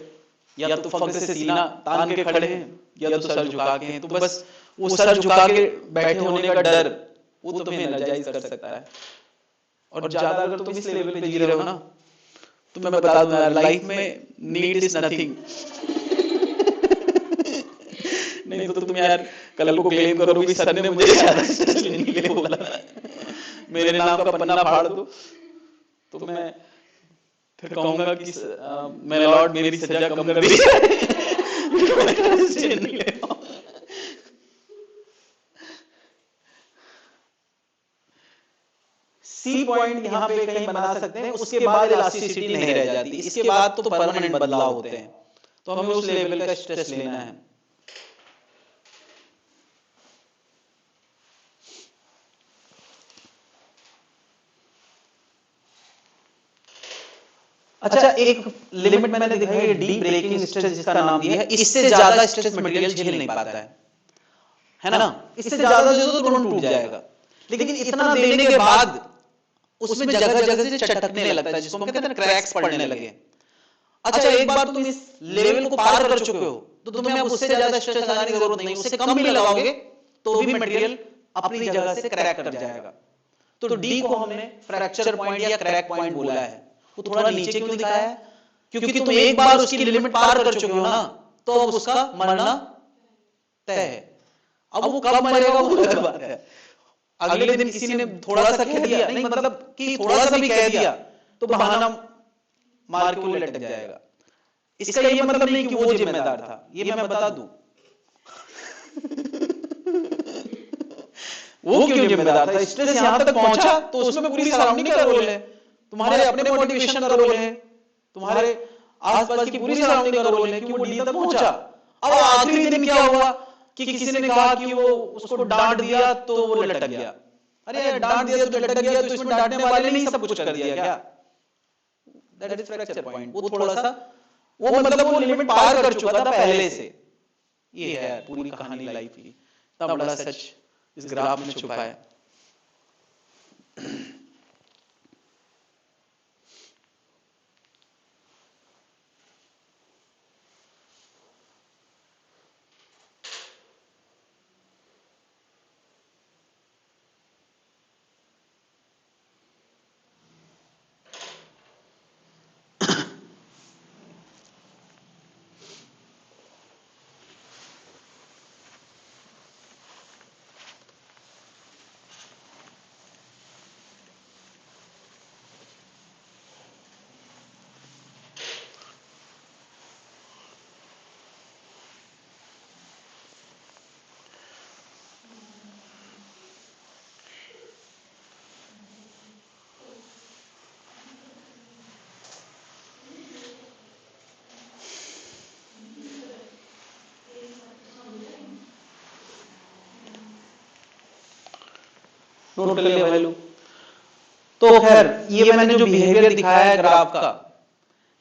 या तो फक्र से सीना तान के खड़े हैं या तो सर झुका के हैं। तो बस वो सर झुका के बैठे होने का डर वो तुम्हें एनर्जाइज कर सकता है। और ज्यादा अगर तुम इस लेवल पे जी रहे हो ना, तो मैं बता दूं यार, लाइफ में नीड इज नथिंग। नहीं तो तुम यार कल को क्लेम करोगे कि सर ने मुझे ज्यादा स्ट्रेस लेने के लिए बोला, मेरे नाम का पन्ना फाड़ दो, तो मैं फिर कहूंगा कि मेरे लॉर्ड मेरी सजा कम कर दी। सी पॉइंट यहाँ पे कहीं बना सकते हैं, उसके बाद इलास्टिसिटी नहीं रह जाती, इसके बाद तो परमानेंट बदलाव होते हैं। तो हमें उस लेवल का स्ट्रेस लेना है। अच्छा, एक लिमिट मैंने दिखाई है डीप ब्रेकिंग स्ट्रेस जिसका नाम दिया है, इससे ज्यादा स्ट्रेस मटेरियल झेल नहीं पाता है ना? इससे ज्यादा दे दो तो तुरंत टूट जाएगा। लेकिन इतना देने के बाद उसमें जगह जगह से चटकने लगता है, जिसको हम कहते हैं ना क्रैक्स पड़ने लगे। अच्छा, एक बार तुम इस लेवल को पार कर चुके हो तो तुम्हें अब उससे ज्यादा स्ट्रेस लगाने की जरूरत नहीं, उससे कम भी लगाओगे तो भी मटेरियल अपनी जगह से क्रैक कर जाएगा। तो डी को हमने फ्रैक्चर पॉइंट या क्रैक पॉइंट बोला है। वो थोड़ा नीचे क्यों दिखाया है? क्योंकि तुम एक बार उसकी लिमिट पार कर चुके हो ना, तो अब उसका मरना तय है। अब वो कब मरेगा वो अलग बात है। अगले दिन किसी ने थोड़ा सा कह दिया, नहीं मतलब कि थोड़ा सा भी कह दिया तो बहाना मार के वो लटक जाएगा। इसका ये मतलब नहीं कि वो जिम्मेदार था, ये मैं बता दूं। वो क्यों जिम्मेदार था? स्ट्रेस यहां तक पहुंचा तो उसमें पूरी सराउंडिंग का रोल है, तुम्हारे अपने मोटिवेशन का रोल है, तुम्हारे आसपास की पूरी सराउंडिंग का रोल है कि वो डी तक पहुंचा। अब आखिरी दिन क्या हुआ कि किसी ने कहा कि वो उसको डांट दिया तो वो लटक गया। अरे यार, डांट दिया तो लटक गया, तो इसमें डांटने वाले ने ही सब कुछ कर दिया क्या? That is fracture point. वो थोड़ा सा वो मतलब वो लिमिट पार कर चुका था पहले से। ये है पूरी कहानी लाइफ की। इतना बड़ा सच इस ग्राफ में छुपा है। नोट कर लिया भाई लोग? तो खैर ये मैंने जो बिहेवियर दिखाया है ग्राफ का,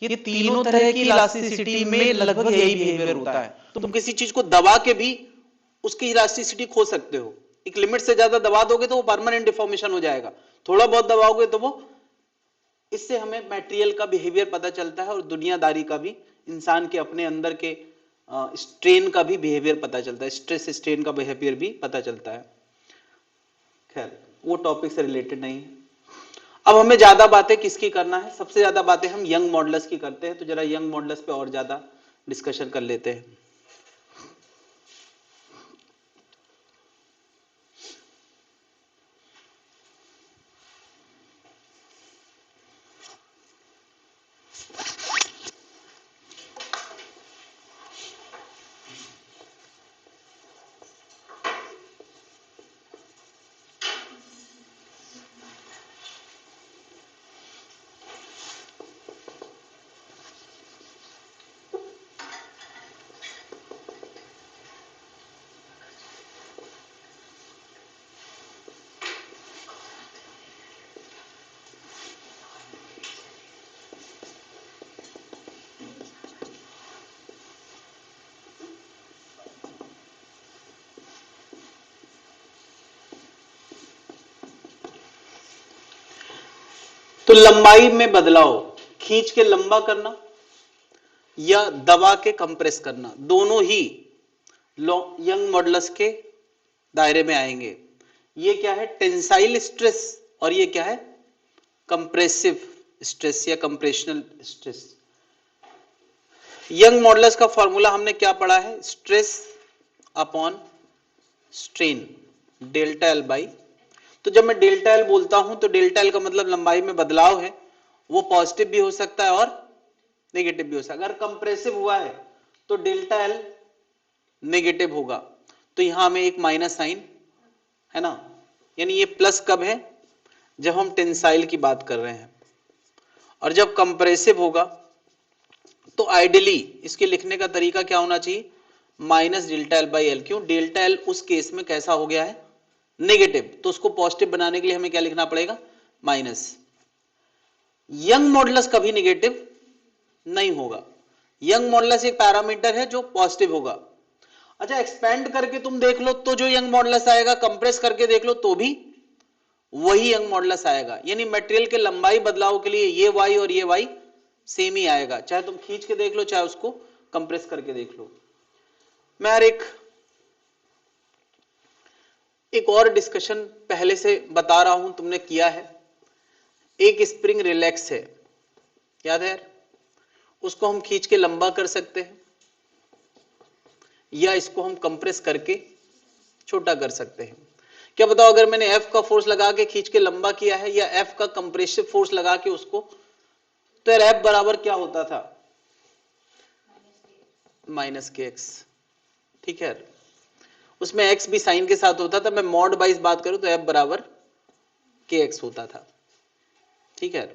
ये तीनों तरह की इलास्टिसिटी में लगभग यही बिहेवियर होता है। तुम किसी चीज को दबा के भी उसकी इलास्टिसिटी खो सकते हो। एक लिमिट से ज्यादा दबा दोगे तो वो परमानेंट डिफॉर्मेशन हो जाएगा, थोड़ा बहुत दबाओगे तो वो। इससे हमें मटेरियल का बिहेवियर पता चलता है और दुनियादारी का भी, इंसान के अपने अंदर के स्ट्रेन का भी बिहेवियर पता चलता है, स्ट्रेस स्ट्रेन का बिहेवियर भी पता चलता है। खैर वो टॉपिक से रिलेटेड नहीं है। अब हमें ज्यादा बातें किसकी करना है? सबसे ज्यादा बातें हम यंग मॉडलर्स की करते हैं, तो जरा यंग मॉडलर्स पे और ज्यादा डिस्कशन कर लेते हैं। तो लंबाई में बदलाव, खींच के लंबा करना, या दबा के कंप्रेस करना, दोनों ही यंग मॉडुलस के दायरे में आएंगे। ये क्या है, टेंसाइल स्ट्रेस, और ये क्या है, कंप्रेसिव स्ट्रेस या कंप्रेशनल स्ट्रेस। यंग मॉडुलस का फॉर्मूला हमने क्या पढ़ा है, stress upon strain delta L by. तो जब मैं डेल्टा एल बोलता हूं तो डेल्टा एल का मतलब लंबाई में बदलाव है, वो पॉजिटिव भी हो सकता है और नेगेटिव भी हो सकता है। अगर कंप्रेसिव हुआ है तो डेल्टा एल नेगेटिव होगा, तो यहां में एक माइनस साइन है ना, यानी ये प्लस कब है, जब हम टेंसाइल की बात कर रहे हैं। और जब कंप्रेसिव होगा तो आइडियली इसके लिखने का तरीका क्या होना चाहिए, minus delta L by L. क्यों, डेल्टा एल उस केस में कैसा हो गया है, नेगेटिव, तो उसको पॉजिटिव बनाने के लिए हमें क्या लिखना पड़ेगा, माइनस। यंग मॉडुलस कभी नेगेटिव नहीं होगा, यंग मॉडुलस एक पैरामीटर है जो पॉजिटिव होगा। अच्छा, एक्सपेंड करके तुम देख लो तो जो यंग मॉडुलस आएगा, कंप्रेस करके देख लो तो भी वही यंग मॉडुलस आएगा। यानी मटेरियल के लंबाई बदलाव के लिए ये y और ये y सेम ही आएगा, चाहे तुम खींच के देख लो चाहे उसको कंप्रेस करके देख लो। मैं यार एक और डिस्कशन पहले से बता रहा हूं, तुमने किया है। एक स्प्रिंग रिलैक्स है, याद है यार, उसको हम खींच के लंबा कर सकते हैं या इसको हम कंप्रेस करके छोटा कर सकते हैं। क्या बताओ, अगर मैंने F का फोर्स लगा के खींच के लंबा किया है या F का कंप्रेसिव फोर्स लगा के उसको, तो यार F बराबर क्या होता था, माइनस के एक्स। ठीक है, उसमें x भी साइन के साथ होता था। मैं मॉड बाइस बात करूं तो F बराबर के एक्स होता था। ठीक है,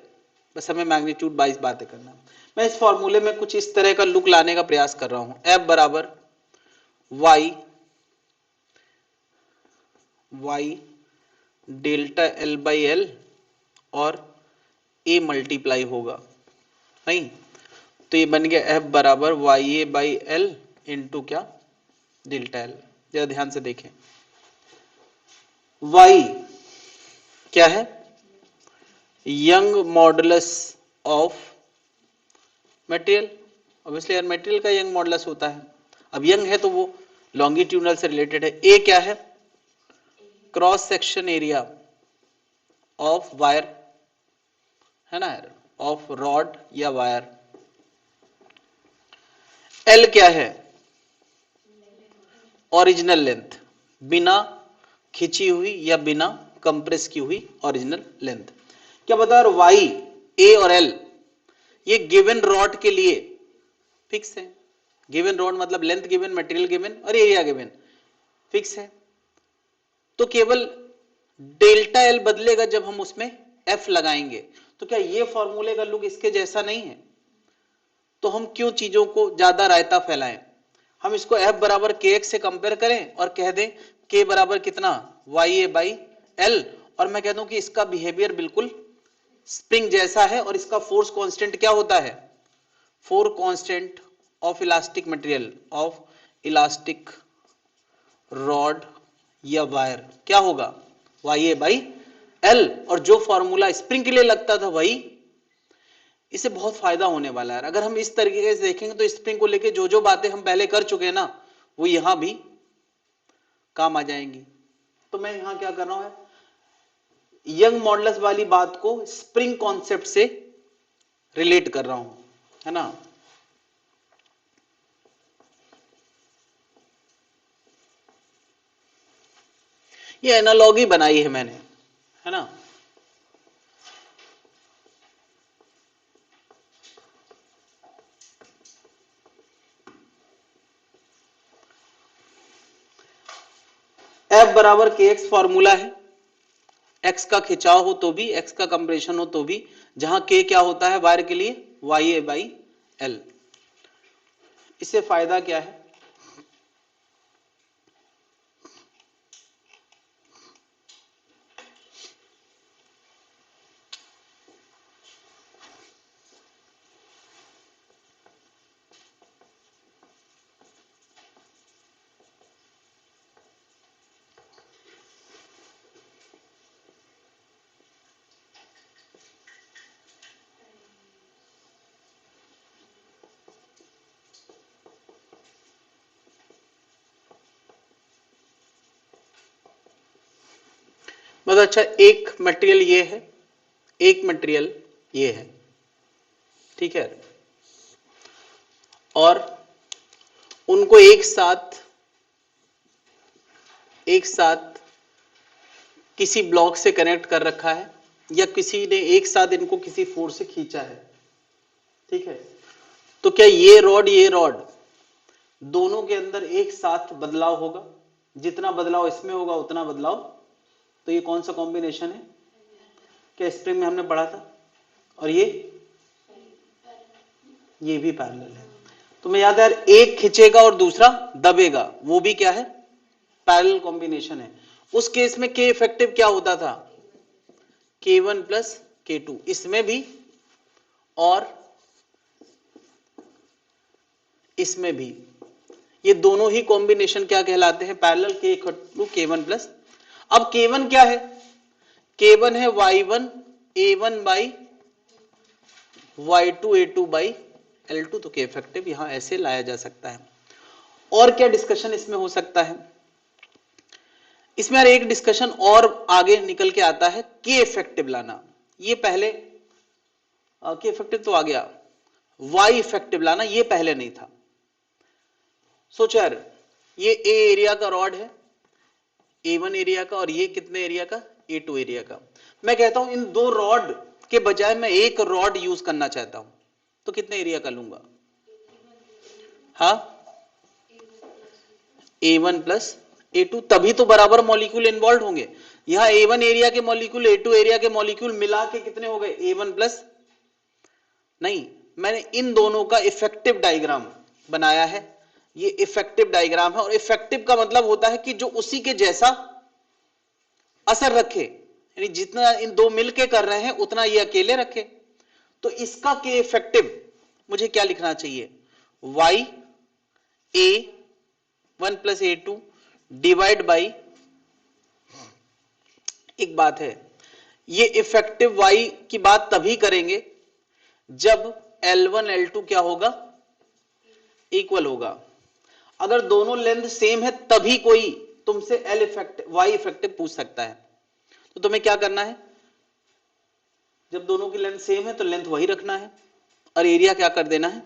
बस हमें मैग्नीट्यूड बाइस बातें करना। मैं इस फॉर्मूले में कुछ इस तरह का लुक लाने का प्रयास कर रहा हूं, F बराबर y delta L by L और a मल्टीप्लाई होगा, नहीं तो ये बन गया F बराबर Y A by L into क्या, डेल्टा एल। जरा ध्यान से देखें, y क्या है, Young modulus of material. Obviously यार मटेरियल का यंग मॉडुलस होता है, अब यंग है तो वो लॉन्गिट्यूडनल से रिलेटेड है। ए क्या है, cross section area of wire, है ना यार, ऑफ रॉड या वायर। एल क्या है, ओरिजिनल लेंथ, बिना खिंची हुई या बिना कंप्रेस की हुई ओरिजिनल लेंथ। क्या बता रहे, वाई ए और एल ये गिवन रॉड के लिए फिक्स है। गिवन रॉड मतलब लेंथ गिवन, मटेरियल गिवन और एरिया गिवन, फिक्स है। तो केवल डेल्टा एल बदलेगा जब हम उसमें एफ लगाएंगे। तो क्या ये फॉर्मूले का लुक इसके जैसा नहीं है, तो हम क्यों चीजों को ज्यादा रायता फैलाएं। हम इसको एफ बराबर के एक्स से कंपेयर करें और कह दें के बराबर कितना, वाई ए बाई एल, और मैं कह दूं कि इसका बिहेवियर बिल्कुल स्प्रिंग जैसा है और इसका फोर्स कांस्टेंट क्या होता है, force constant of elastic material, of elastic rod या वायर क्या होगा, वाई ए बाई एल। और जो फॉर्मूला स्प्रिंग के लिए लगता था वही, इससे बहुत फायदा होने वाला है। अगर हम इस तरीके से देखेंगे तो स्प्रिंग को लेके जो जो बातें हम पहले कर चुके हैं ना, वो यहां भी काम आ जाएंगी। तो मैं यहां क्या कर रहा हूं, यंग मॉडुलस वाली बात को स्प्रिंग कॉन्सेप्ट से रिलेट कर रहा हूं, है ना। ये एनालॉगी बनाई है मैंने, है ना। F बराबर के एक्स फॉर्मूला है, एक्स का खिंचाव हो तो भी, एक्स का कंप्रेशन हो तो भी, जहां के क्या होता है वायर के लिए, वाई ए बाई एल। इससे फायदा क्या है, बहुत अच्छा, एक मटेरियल ये है, एक मटेरियल ये है, ठीक है, और उनको एक साथ किसी ब्लॉक से कनेक्ट कर रखा है, या किसी ने एक साथ इनको किसी फोर्स से खींचा है, ठीक है। तो क्या ये रॉड दोनों के अंदर एक साथ बदलाव होगा? जितना बदलाव इसमें होगा उतना बदलाव, तो ये कौन सा कॉम्बिनेशन है? क्या स्प्रिंग में हमने पढ़ा था? और ये भी पैरेलल है। तुम्हें याद है यार, एक खींचेगा और दूसरा दबेगा, वो भी क्या है? पैरेलल कॉम्बिनेशन है। उस केस में के इफेक्टिव क्या होता था? K1 प्लस K2, इसमें भी और इसमें भी, ये दोनों ही कॉम्बिनेशन क्या कहलाते हैं? Parallel, K1 plus. अब K1 क्या है? K1 है Y1 A1 by Y2 A2 by L2, तो K इफेक्टिव यहां ऐसे लाया जा सकता है। और क्या डिस्कशन इसमें हो सकता है? इसमें यार एक डिस्कशन और आगे निकल के आता है, K इफेक्टिव लाना। ये पहले K इफेक्टिव तो आ गया, Y इफेक्टिव लाना ये पहले नहीं था। सोचो यार, ये A एरिया का रॉड है, A1 एरिया का, और ये कितने एरिया का? A2 एरिया का। मैं कहता हूं इन दो रॉड के बजाय मैं एक रॉड यूज करना चाहता हूं, तो कितने एरिया का लूंगा? हाँ, A1 प्लस A2, तभी तो बराबर मॉलिक्यूल इन्वॉल्व होंगे। यहां A1 एरिया के मॉलिक्यूल A2 एरिया के मॉलिक्यूल मिला के कितने हो गए? A1 plus. नहीं, मैंने इन दोनों का इफेक्टिव डायग्राम बनाया है, ये इफेक्टिव डायग्राम है, और इफेक्टिव का मतलब होता है कि जो उसी के जैसा असर रखे, यानी जितना इन दो मिलके कर रहे हैं उतना ये अकेले रखे। तो इसका के इफेक्टिव मुझे क्या लिखना चाहिए? Y A1 plus A2 divide by, एक बात है, ये इफेक्टिव Y की बात तभी करेंगे जब L1 L2 क्या होगा? इक्वल होगा। अगर दोनों लेंथ सेम है तभी कोई तुमसे L इफेक्टिव Y इफेक्टिव पूछ सकता है। तो तुम्हें क्या करना है? जब दोनों की लेंथ सेम है तो लेंथ वही रखना है, और एरिया क्या कर देना है?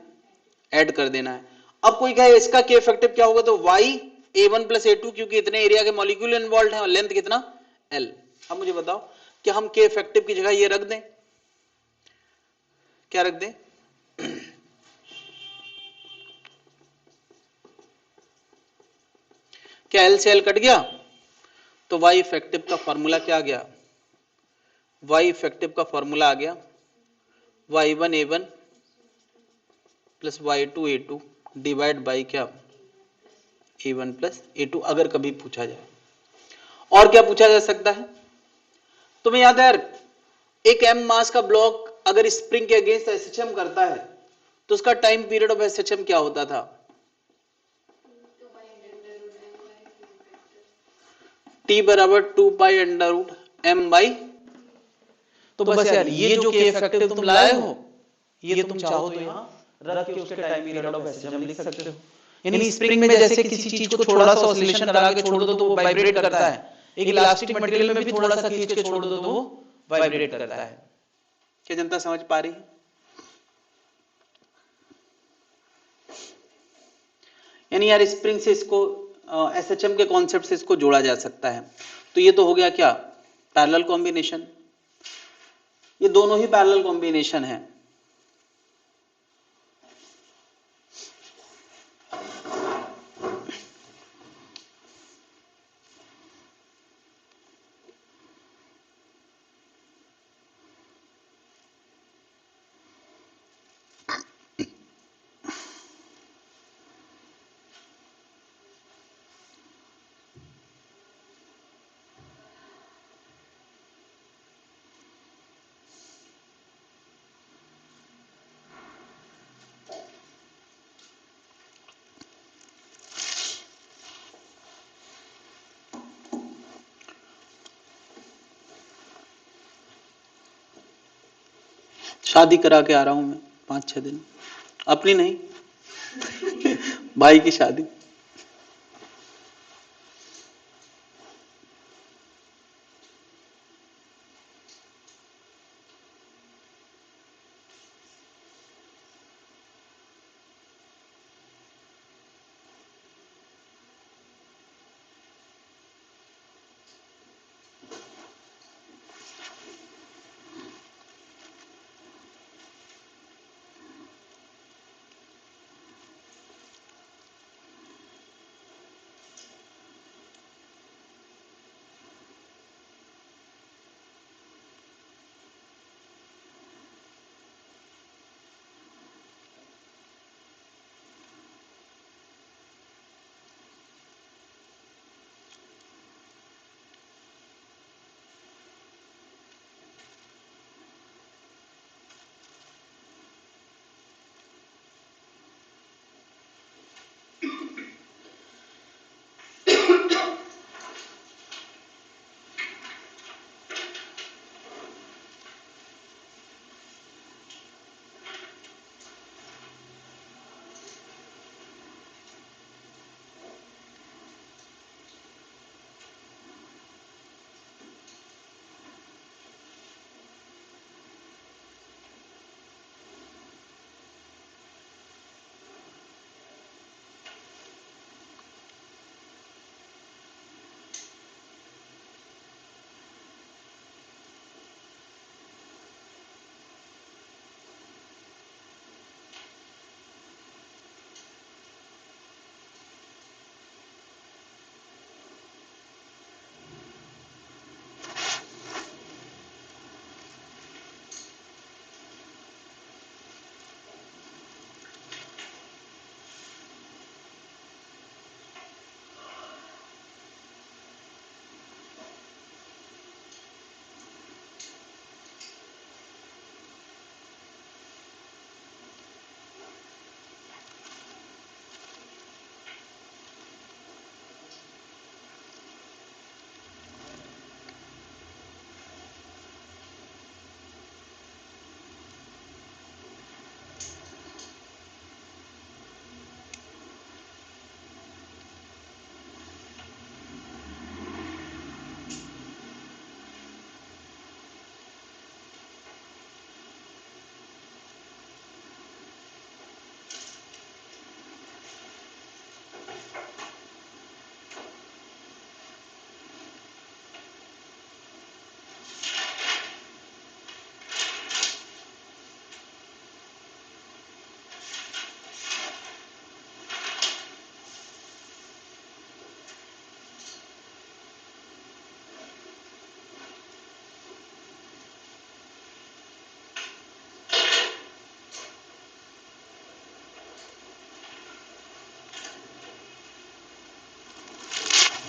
ऐड कर देना है। अब कोई कहे इसका के इफेक्टिव क्या होगा, तो Y A1 प्लस A2, क्योंकि इतने एरिया के मॉलिक्यूल इन्वॉल्व हैं और लेंथ कितना? L। अब मुझे बताओ कि हम के इफेक्टिव की जगह ये रख दें? क्या रख दें? क्या L से L कट गया? तो Y इफेक्टिव का फॉर्मूला क्या आ गया? Y इफेक्टिव का फॉर्मूला आ गया Y1 A1 plus Y2 A2 divide by क्या? A1 प्लस A2, अगर कभी पूछा जाए। और क्या पूछा जा सकता है? तुम्हें याद है यार, एक m मास का ब्लॉक अगर स्प्रिंग के अगेंस्ट SHM करता है तो उसका टाइम पीरियड ऑफ SHM क्या होता था? T बराबर 2 pi under root m by. तो बस यार ये जो के इफेक्टिव तुम लाए हो, ये तुम चाहो तो यहां रख के उसके टाइम पीरियड ऑफ SHM लिख सकते हो। यानी स्प्रिंग में जैसे किसी चीज को थोड़ा सा ऑसिलेशन करा के छोड़ दो तो वो वाइब्रेट करता है, एक इलास्टिक मटेरियल में भी थोड़ा सा खींच के छोड़ दो तो वो वाइब्रेट करता है। क्या जनता समझ पा रही है? यानी यार स्प्रिंग से इसको SHM के कॉन्सेप्ट से इसको जोड़ा जा सकता है। तो ये तो हो गया क्या? Parallel combination. ये दोनों ही पैरेलल कॉम्बिनेशन है। शादी करा के आ रहा हूं मैं 5-6 दिन, अपनी नहीं भाई की शादी।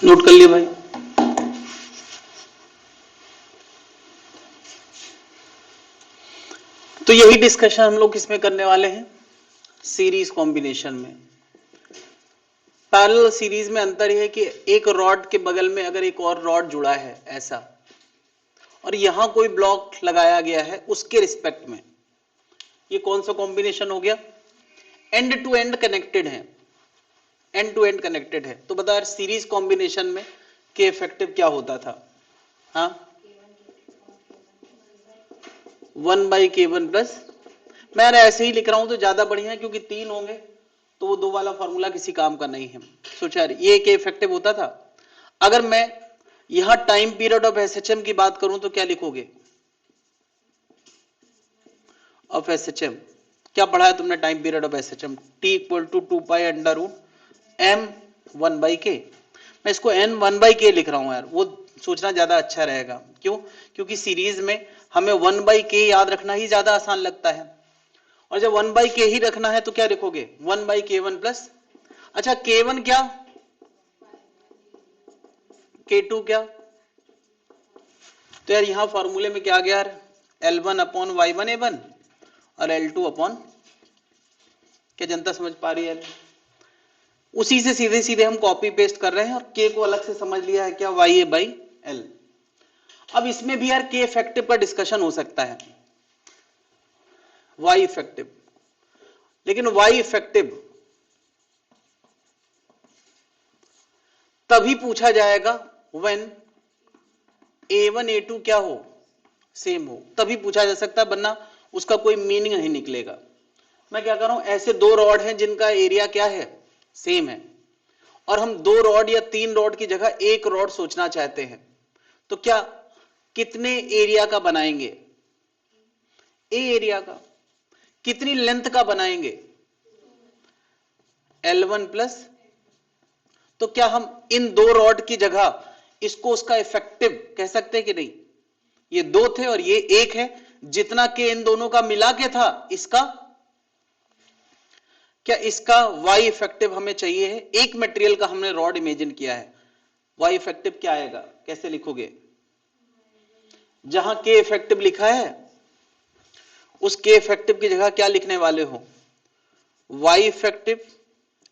नोट कर लिया भाई। तो यही डिस्कशन हम लोग किसमें करने वाले हैं, सीरीज कॉम्बिनेशन में। पैरेलल सीरीज में अंतर यह है कि एक रॉड के बगल में अगर एक और रॉड जुड़ा है ऐसा, और यहां कोई ब्लॉक लगाया गया है उसके रिस्पेक्ट में, ये कौन सा कॉम्बिनेशन हो गया, एंड टू एंड कनेक्टेड है, एंड टू एंड कनेक्टेड है। तो बता यार सीरीज कॉम्बिनेशन में के इफेक्टिव क्या होता था, हाँ 1/k1 प्लस, मैं यार ऐसे ही लिख रहा हूं तो ज्यादा बढ़िया है क्योंकि 3 होंगे तो वो 2 वाला फॉर्मूला किसी काम का नहीं है। सोचा यार ये के इफेक्टिव होता था। अगर मैं यहां टाइम पीरियड ऑफ एसएचएम की बात करूं तो क्या लिखोगे, ऑफ एसएचएम क्या पढ़ा है तुमने, time period of SHM T equal to 2π√m1/k। मैं इसको n1/k लिख रहा हूं यार, वो सोचना ज्यादा अच्छा रहेगा। क्यों, क्योंकि सीरीज में हमें 1/k याद रखना ही ज्यादा आसान लगता है, और जब 1/k ही रखना है तो क्या लिखोगे 1/k1 प्लस, अच्छा k1 क्या, k2 क्या, तो यार यहां फॉर्मूले में क्या आ गया यार, L1/y1A1 और L2 अपॉन, क्या जनता समझ पा रही है, उसी से सीधे सीधे हम कॉपी पेस्ट कर रहे हैं और k को अलग से समझ लिया है क्या, YA/L। अब इसमें भी यार k इफेक्टिव का डिस्कशन हो सकता है, y इफेक्टिव, लेकिन y इफेक्टिव तभी पूछा जाएगा व्हेन A1 A2 क्या हो, सेम हो, तभी पूछा जा सकता है, वरना उसका कोई मीनिंग नहीं निकलेगा। मैं क्या कर रहा हूं, ऐसे 2 रॉड हैं जिनका एरिया क्या है, सेम है, और हम 2 रॉड या 3 रॉड की जगह एक रॉड सोचना चाहते हैं, तो क्या कितने एरिया का बनाएंगे, ए एरिया का, कितनी लेंथ का बनाएंगे, L1 प्लस, तो क्या हम इन 2 रॉड की जगह इसको उसका इफेक्टिव कह सकते हैं कि नहीं, ये 2 थे और ये 1 है, जितना के इन दोनों का मिला के था इसका, क्या इसका y इफेक्टिव हमें चाहिए है, एक मटेरियल का हमने रॉड इमेजिन किया है, y इफेक्टिव क्या आएगा, कैसे लिखोगे, जहां k इफेक्टिव लिखा है उस k इफेक्टिव की जगह क्या लिखने वाले हो, y effective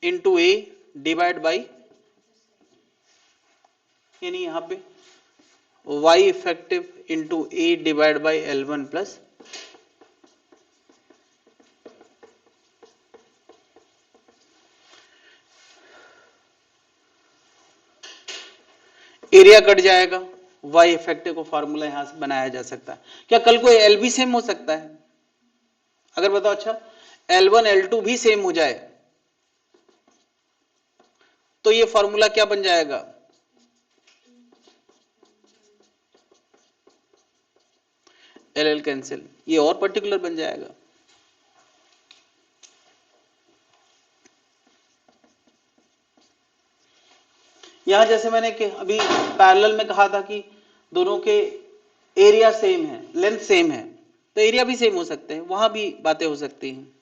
into A divide by, यानी यहां पे y effective into A divide by L1 plus, area cut जाएगा, y इफेक्टिव को फॉर्मूला यहां से बनाया जा सकता है। क्या कल को L भी सेम हो सकता है, अगर बताओ अच्छा L1 L2 भी सेम हो जाए तो ये फॉर्मूला क्या बन जाएगा, LL कैंसिल, ये और पर्टिकुलर बन जाएगा। यहां जैसे मैंने अभी पैरेलल में कहा था कि दोनों के एरिया सेम है, लेंथ सेम है, तो एरिया भी सेम हो सकते हैं, वहां भी बातें हो सकती हैं।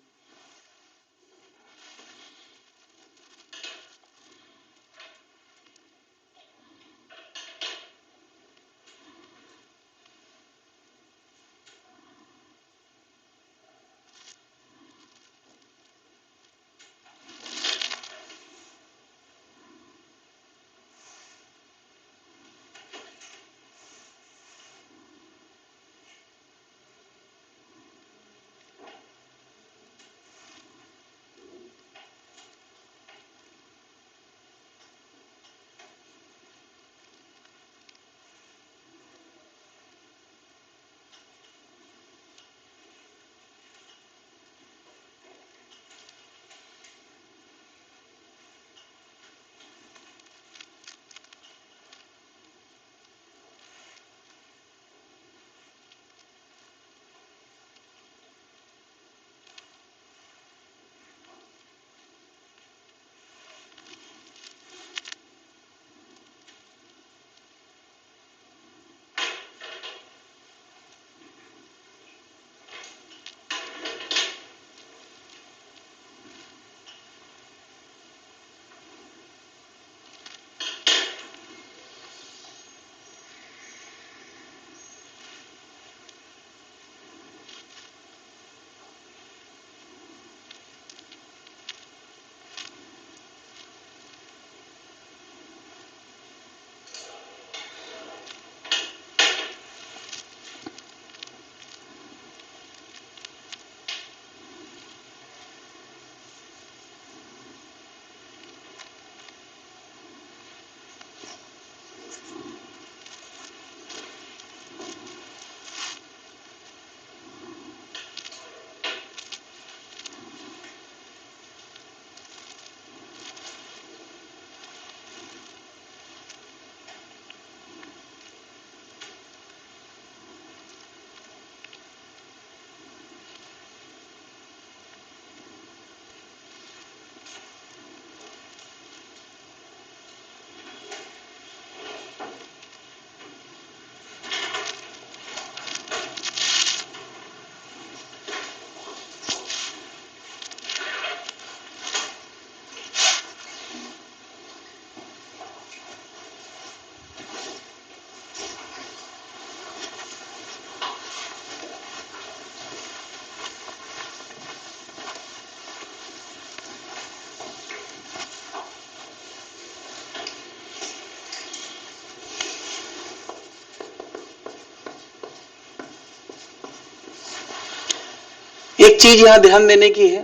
एक चीज यहां ध्यान देने की है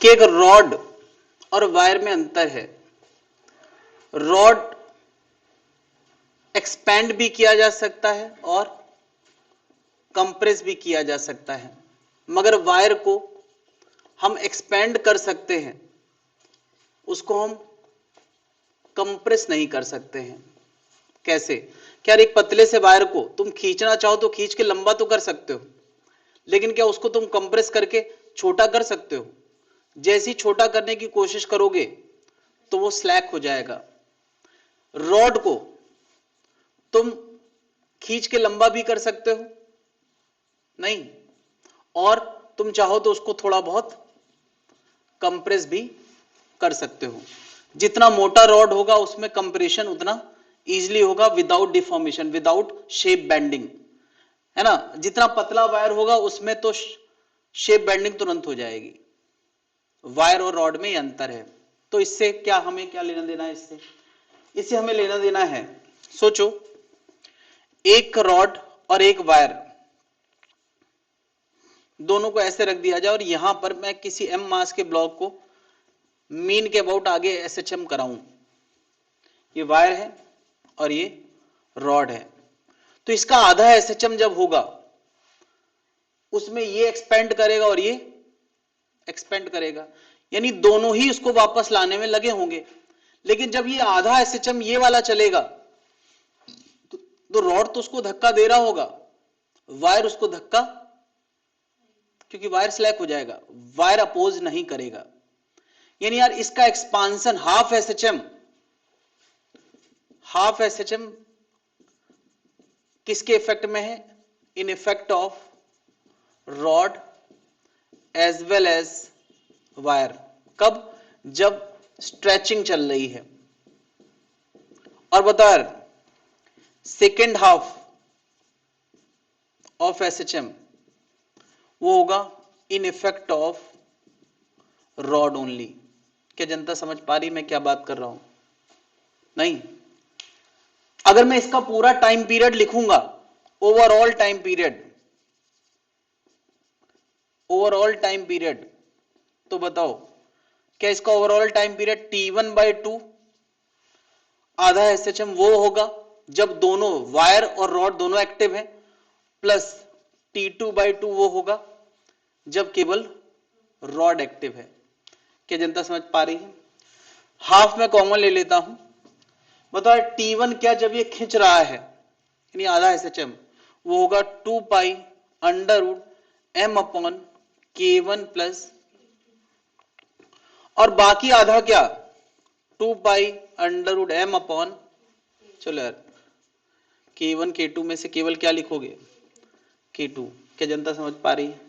कि एक रॉड और वायर में अंतर है। रॉड एक्सपेंड भी किया जा सकता है और कंप्रेस भी किया जा सकता है, मगर वायर को हम एक्सपेंड कर सकते हैं, उसको हम कंप्रेस नहीं कर सकते हैं। कैसे? क्या एक पतले से वायर को तुम खींचना चाहो तो खींच के लंबा तो कर सकते हो, लेकिन क्या उसको तुम कंप्रेस करके छोटा कर सकते हो? जैसी छोटा करने की कोशिश करोगे तो वो स्लैक हो जाएगा। रॉड को तुम खींच के लंबा भी कर सकते हो नहीं, और तुम चाहो तो उसको थोड़ा बहुत कंप्रेस भी कर सकते हो। जितना मोटा रॉड होगा उसमें कंप्रेशन उतना इजीली होगा, without deformation, without shape bending, है ना। जितना पतला वायर होगा उसमें तो शेप बेंडिंग तुरंत हो जाएगी। वायर और रॉड में ये अंतर है। तो इससे क्या हमें क्या लेना देना है? इससे हमें लेना देना है, सोचो, एक रॉड और एक वायर दोनों को ऐसे रख दिया जाए और यहां पर मैं किसी एम मास के ब्लॉक को मीन के अबाउट आगे एसएचएम कराऊं। ये वायर है और ये रॉड है, तो इसका आधा एसएचएम जब होगा उसमें ये एक्सपेंड करेगा और ये एक्सपेंड करेगा, यानी दोनों ही उसको वापस लाने में लगे होंगे। लेकिन जब ये आधा एसएचएम ये वाला चलेगा तो रॉड तो उसको धक्का दे रहा होगा, वायर उसको धक्का, क्योंकि वायर स्लैक हो जाएगा, वायर अपोज नहीं करेगा। यानी यार इसका एक्सपांशन हाफ एसएचएम किसके इफेक्ट में है? In effect of rod as well as wire. कब? जब स्ट्रेचिंग चल रही है। और बताओ यार, सेकेंड हाफ ऑफ एसएचएम वो होगा इन इफेक्ट ऑफ रॉड ओनली। क्या जनता समझ पा रही मैं क्या बात कर रहा हूं? नहीं। अगर मैं इसका पूरा टाइम पीरियड लिखूंगा, ओवरऑल टाइम पीरियड, तो बताओ क्या इसका ओवरऑल टाइम पीरियड T1/2 आधा एसएचएम वो होगा जब दोनों वायर और रॉड दोनों एक्टिव हैं, प्लस T2/2 वो होगा जब केवल रॉड एक्टिव है। क्या जनता समझ पा रही है? हाफ में कॉमन ले लेता हूं। बताओ T1 क्या, जब ये खींच रहा है यानी आधा एसएचएम, वो होगा 2π√m/K1 प्लस, और बाकी आधा क्या, 2π√m/, चलो यार K1 K2 में से केवल क्या लिखोगे? K2। क्या जनता समझ पा रही है?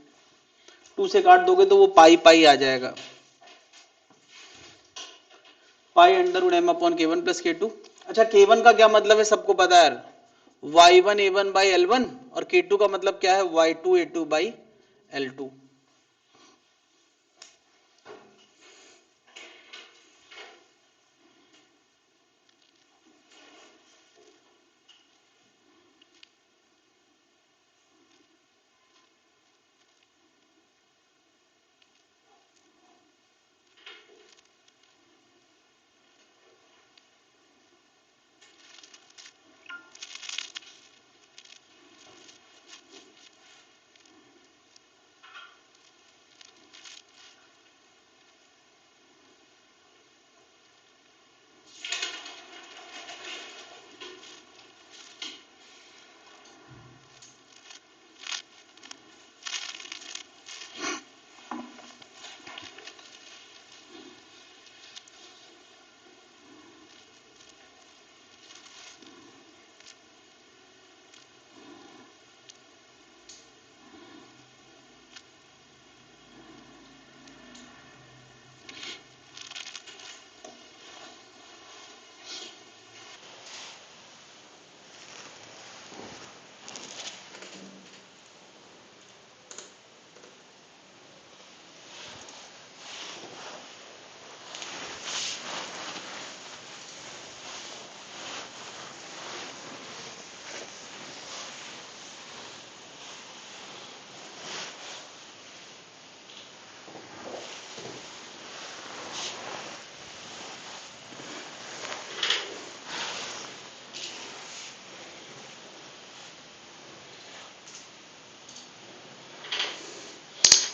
2 से काट दोगे तो वो पाई पाई आ जाएगा, π√m/K1 प्लस K2। अच्छा K1 का क्या मतलब है सबको पता है यार, y1a1/L1, और K2 का मतलब क्या है, y2a2/L2।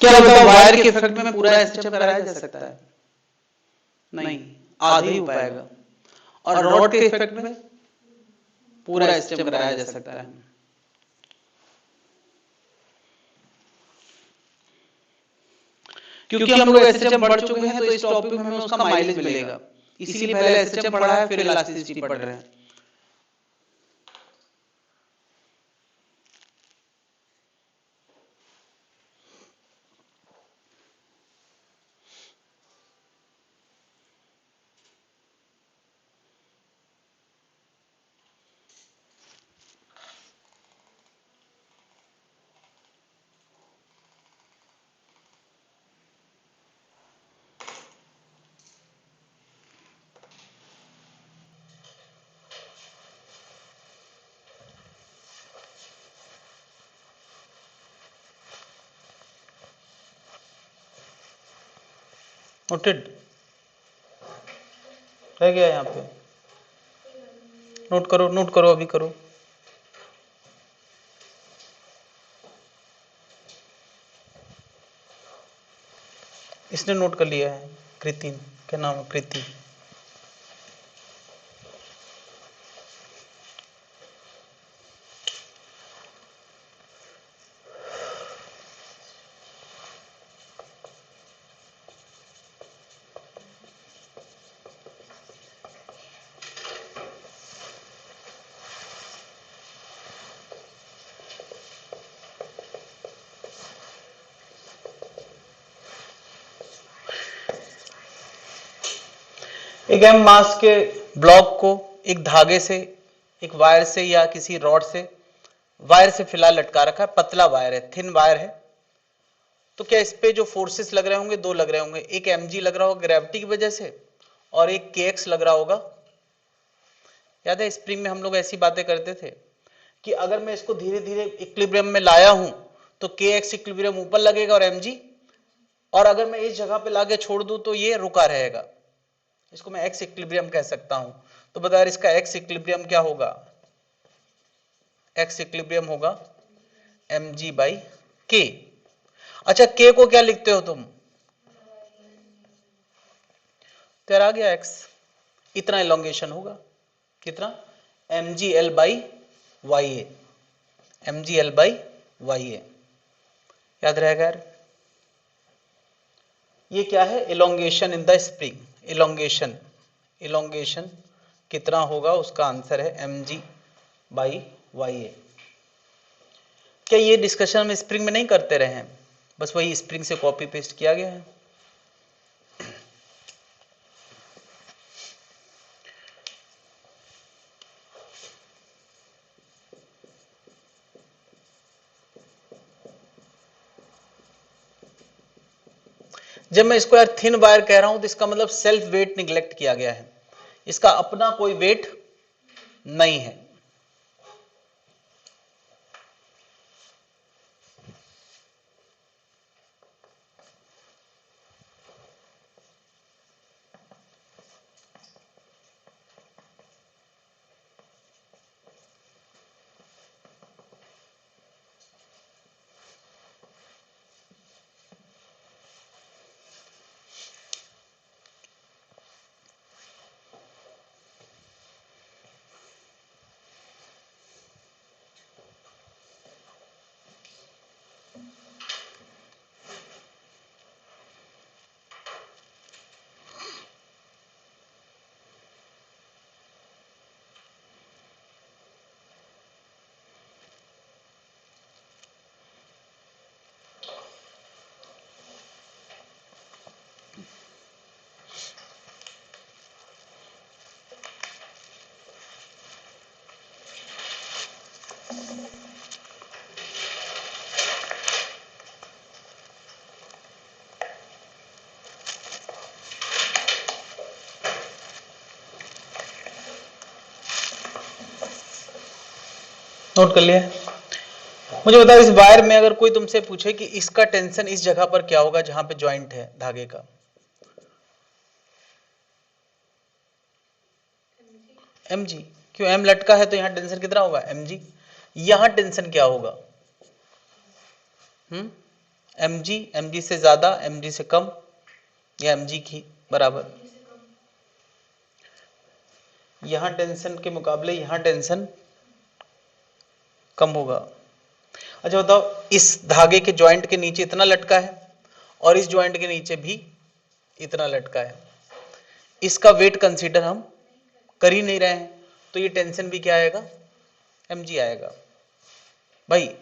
क्या बताओ वायर के इफेक्ट में पूरा एसएचएफ कराया जा सकता है? नहीं, आधा ही हो पाएगा। और रॉड के इफेक्ट में पूरा एसएचएफ कराया जा सकता है। क्योंकि हम लोग एसएचएम पढ़ चुके हैं तो इस टॉपिक में हमें उसका माइलेज मिलेगा, इसीलिए पहले एसएचएम पढ़ा है फिर इलास्टिसिटी पढ़ रहे हैं। नोटेड रह गया यहाँ पे, नोट करो अभी करो। इसने नोट कर लिया है, कृति, क्या नाम है, कृति। एक एम मास के ब्लॉक को एक धागे से, एक वायर से या किसी रॉड से, वायर से फिलहाल लटका रखा है, पतला वायर है, थिन वायर है। तो क्या इस पे जो फोर्सेस लग रहे होंगे, दो लग रहे होंगे, एक mg लग रहा होगा ग्रेविटी की वजह से और एक kx लग रहा होगा। याद है स्प्रिंग में हम लोग ऐसी बातें करते थे कि अगर मैं इसको धीरे धीरे इक्विलिब्रियम में लाया हूं तो kx इक्विलिब्रियम ऊपर लगेगा और mg, और अगर मैं इस जगह पे लाके छोड़ दूं तो ये रुका रहेगा, इसको मैं x इक्विलिब्रियम कह सकता हूं। तो बता यार इसका x इक्विलिब्रियम क्या होगा? x इक्विलिब्रियम होगा mg बाई k। अच्छा k को क्या लिखते हो तुम? तो यार आ गया x, इतना इलोंगेशन होगा, कितना? mgl by ya, mgl by ya, याद रहेगा यार। ये क्या है? Elongation in the spring, elongation कितना होगा उसका आंसर है mg बाई ya। क्या ये डिस्कशन में स्प्रिंग में नहीं करते रहे हैं, बस वही स्प्रिंग से कॉपी पेस्ट किया गया है। जब मैं इसको यार थिन वायर कह रहा हूं तो इसका मतलब सेल्फ वेट निगलेक्ट किया गया है, इसका अपना कोई वेट नहीं है। नोट कर लिया? मुझे बताओ इस वायर में अगर कोई तुमसे पूछे कि इसका टेंशन इस जगह पर क्या होगा जहां पे जॉइंट है धागे का, mg। क्यों? m लटका है तो यहां टेंशन कितना होगा? mg। यहां टेंशन क्या होगा? mg से ज्यादा, mg से कम, या mg की बराबर? यहां टेंशन के मुकाबले यहां टेंशन कम होगा। अच्छा बताओ, इस धागे के जॉइंट के नीचे इतना लटका है और इस जॉइंट के नीचे भी इतना लटका है, इसका वेट कंसीडर हम कर ही नहीं रहे हैं, तो ये टेंशन भी क्या आएगा? mg आएगा। भाई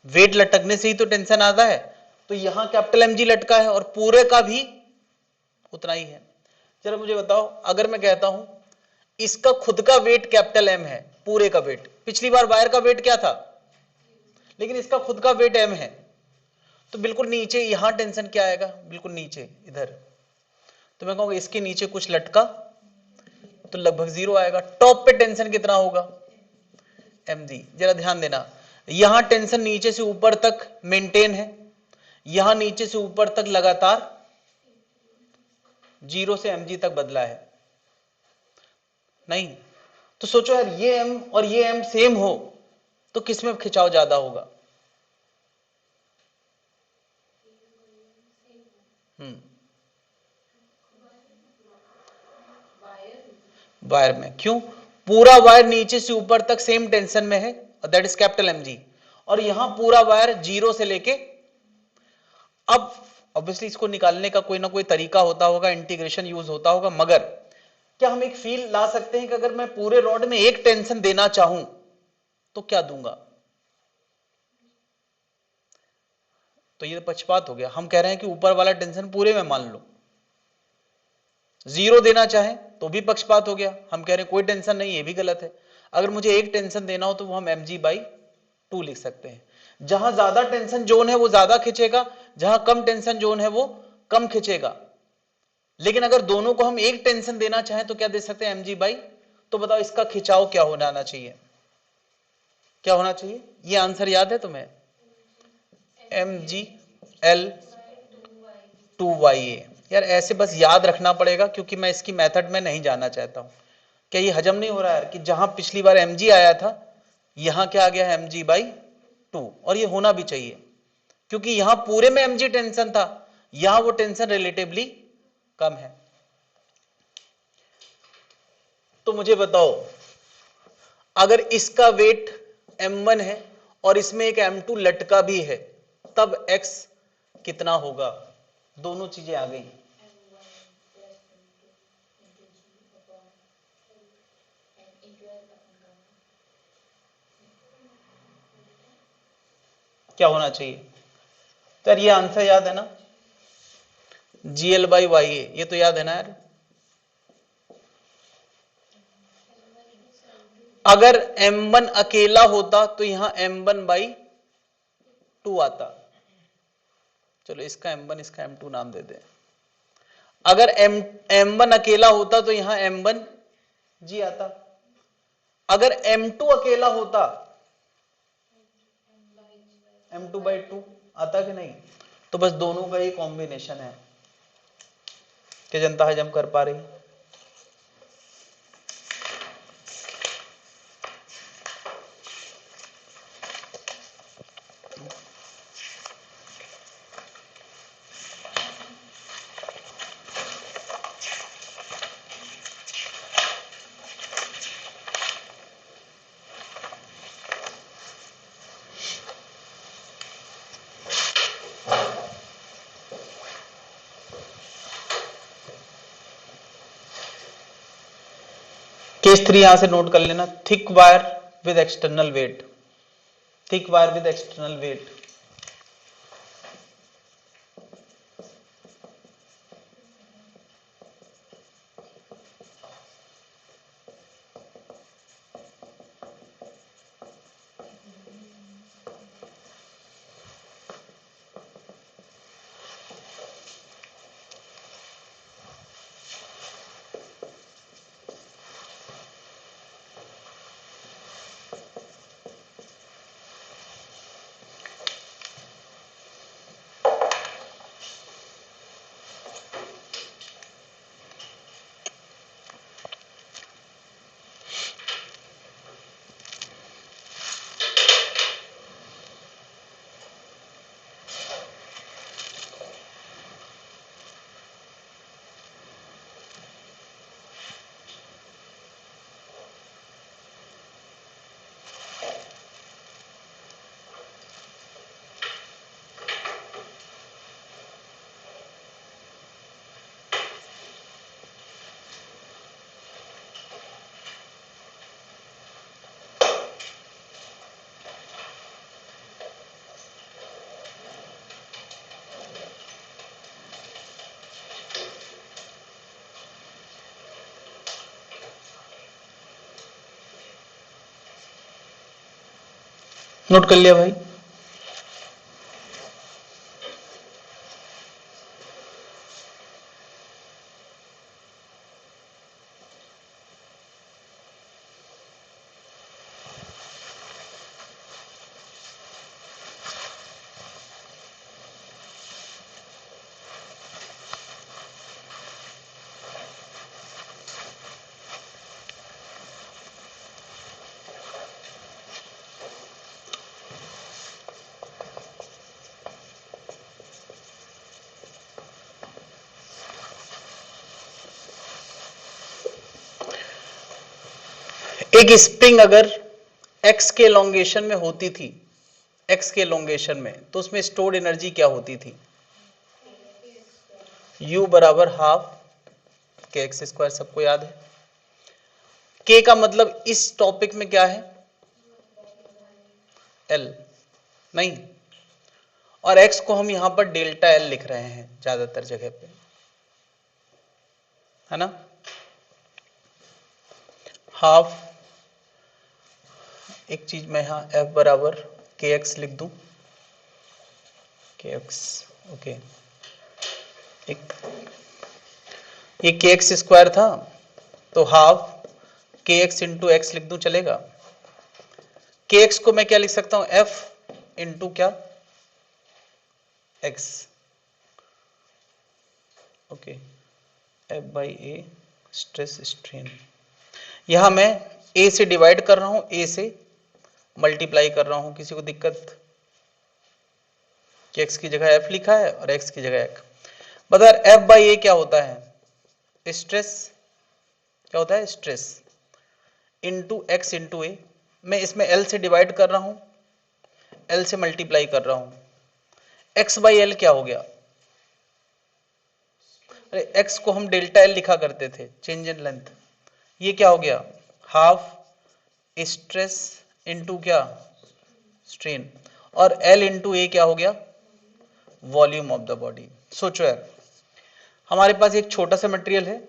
वेट लटकने से ही तो टेंशन आता है, तो यहां कैपिटल mg लटका है और पूरे का भी उतना ही है। चलो मुझे बताओ, अगर मैं कहता हूं इसका खुद का वेट कैपिटल M है, पूरे का वेट, पिछली बार वायर का वेट क्या था, लेकिन इसका खुद का वेट M है, तो बिल्कुल नीचे यहां टेंशन क्या आएगा? बिल्कुल नीचे इधर। तो मैं कहूंगा इसके नीचे कुछ लटका तो लगभग 0 आएगा। टॉप पे टेंशन कितना होगा? mg। जरा ध्यान देना, यहां टेंशन नीचे से ऊपर तक मेंटेन है, यहां नीचे से ऊपर तक लगातार 0 से mg तक बदला है नहीं? तो सोचो यार, ये m और ये m सेम हो तो किसमें खिंचाव ज्यादा होगा? वायर में। क्यों? पूरा वायर नीचे से ऊपर तक सेम टेंशन में है, दैट इज कैपिटल mg, और यहां पूरा वायर 0 से लेके, अब ऑब्वियसली इसको निकालने का कोई ना कोई तरीका होता होगा, इंटीग्रेशन यूज होता होगा, मगर क्या हम एक फील ला सकते हैं कि अगर मैं पूरे रॉड में एक टेंशन देना चाहूं तो क्या दूंगा? तो ये पक्षपात हो गया। हम कह रहे हैं कि ऊपर वाला टेंशन पूरे में मान लो, 0 देना चाहे तो भी पक्षपात हो गया। हम कह रहे हैं कोई टेंशन नहीं, ये भी गलत है। अगर मुझे एक टेंशन देना हो तो वो हम mg/2 लिख सकते हैं। जहां ज्यादा टेंशन जोन है वो ज्यादा खींचेगा, जहां कम टेंशन जोन है वो कम खींचेगा। लेकिन अगर दोनों को हम एक टेंशन देना चाहें तो क्या दे सकते हैं? mg/, तो बताओ इसका खिंचाव क्या होना चाहिए? क्या होना चाहिए? ये आंसर याद है तुम्हें? mg/L/2ya। यार ऐसे बस याद रखना पड़ेगा, क्योंकि मैं इसकी मेथड में नहीं जाना चाहता हूं। क्या ये हजम नहीं हो रहा है कि जहां पिछली बार mg आया था यहां क्या आ गया है? mg/2। और ये होना भी चाहिए, क्योंकि यहां पूरे में mg टेंशन था, यहां वो टेंशन रिलेटिवली कम है। तो मुझे बताओ, अगर इसका वेट m1 है और इसमें एक m2 लटका भी है, तब x कितना होगा? दोनों चीजें आ गई। क्या होना चाहिए? तो यार ये आंसर याद है ना, GL/YA, ये तो याद है ना यार। अगर m1 अकेला होता तो यहां m1/2 आता। चलो इसका m1 इसका m2 नाम दे दे। अगर m1 अकेला होता तो यहां m1g आता। अगर m2 अकेला होता m2/2 आता कि नहीं? तो बस दोनों का ही कॉम्बिनेशन है कि जनता हजम कर पा रही। केस 3 यहां से नोट कर लेना, thick wire with external weight. Thick wire with external weight. Note कर लिया भाई? एक स्प्रिंग अगर x के एलोंगेशन में होती थी, x के एलोंगेशन में, तो उसमें स्टोर्ड एनर्जी क्या होती थी? U बराबर हाफ के एक्स स्क्वायर, सबको याद है। k का मतलब इस टॉपिक में क्या है? l नहीं, और x को हम यहां पर डेल्टा l लिख रहे हैं ज्यादातर जगह पे, है ना। हाफ, एक चीज मैं यहां f बराबर के एक्स लिख दूं, के एक्स, ओके। एक ये के एक्स स्क्वायर था, तो हाफ के एक्स इंटू एक्स लिख दूं, चलेगा। के एक्स को मैं क्या लिख सकता हूं? एफ इंटू क्या? X, okay. F by A stress strain. यहां मैं ए से डिवाइड कर रहा हूं, ए से मल्टीप्लाई कर रहा हूं, किसी को दिक्कत? कि एक्स की जगह एफ लिखा है और एक्स की जगह एक। बता एफ बाई ए क्या होता है? स्ट्रेस। क्या होता है? स्ट्रेस इंटू एक्स इंटू ए। मैं इसमें एल से डिवाइड कर रहा हूं, एल से मल्टीप्लाई कर रहा हूं। एक्स बाई एल क्या हो गया? अरे एक्स को हम डेल्टा एल लिखा करते थे, चेंज इन लेंथ। ये क्या हो गया? हाफ स्ट्रेस इंटू क्या? स्ट्रेन। और एल इंटू ए क्या हो गया? Volume of the body. सोचो यार, हमारे पास एक छोटा सा मटेरियल है,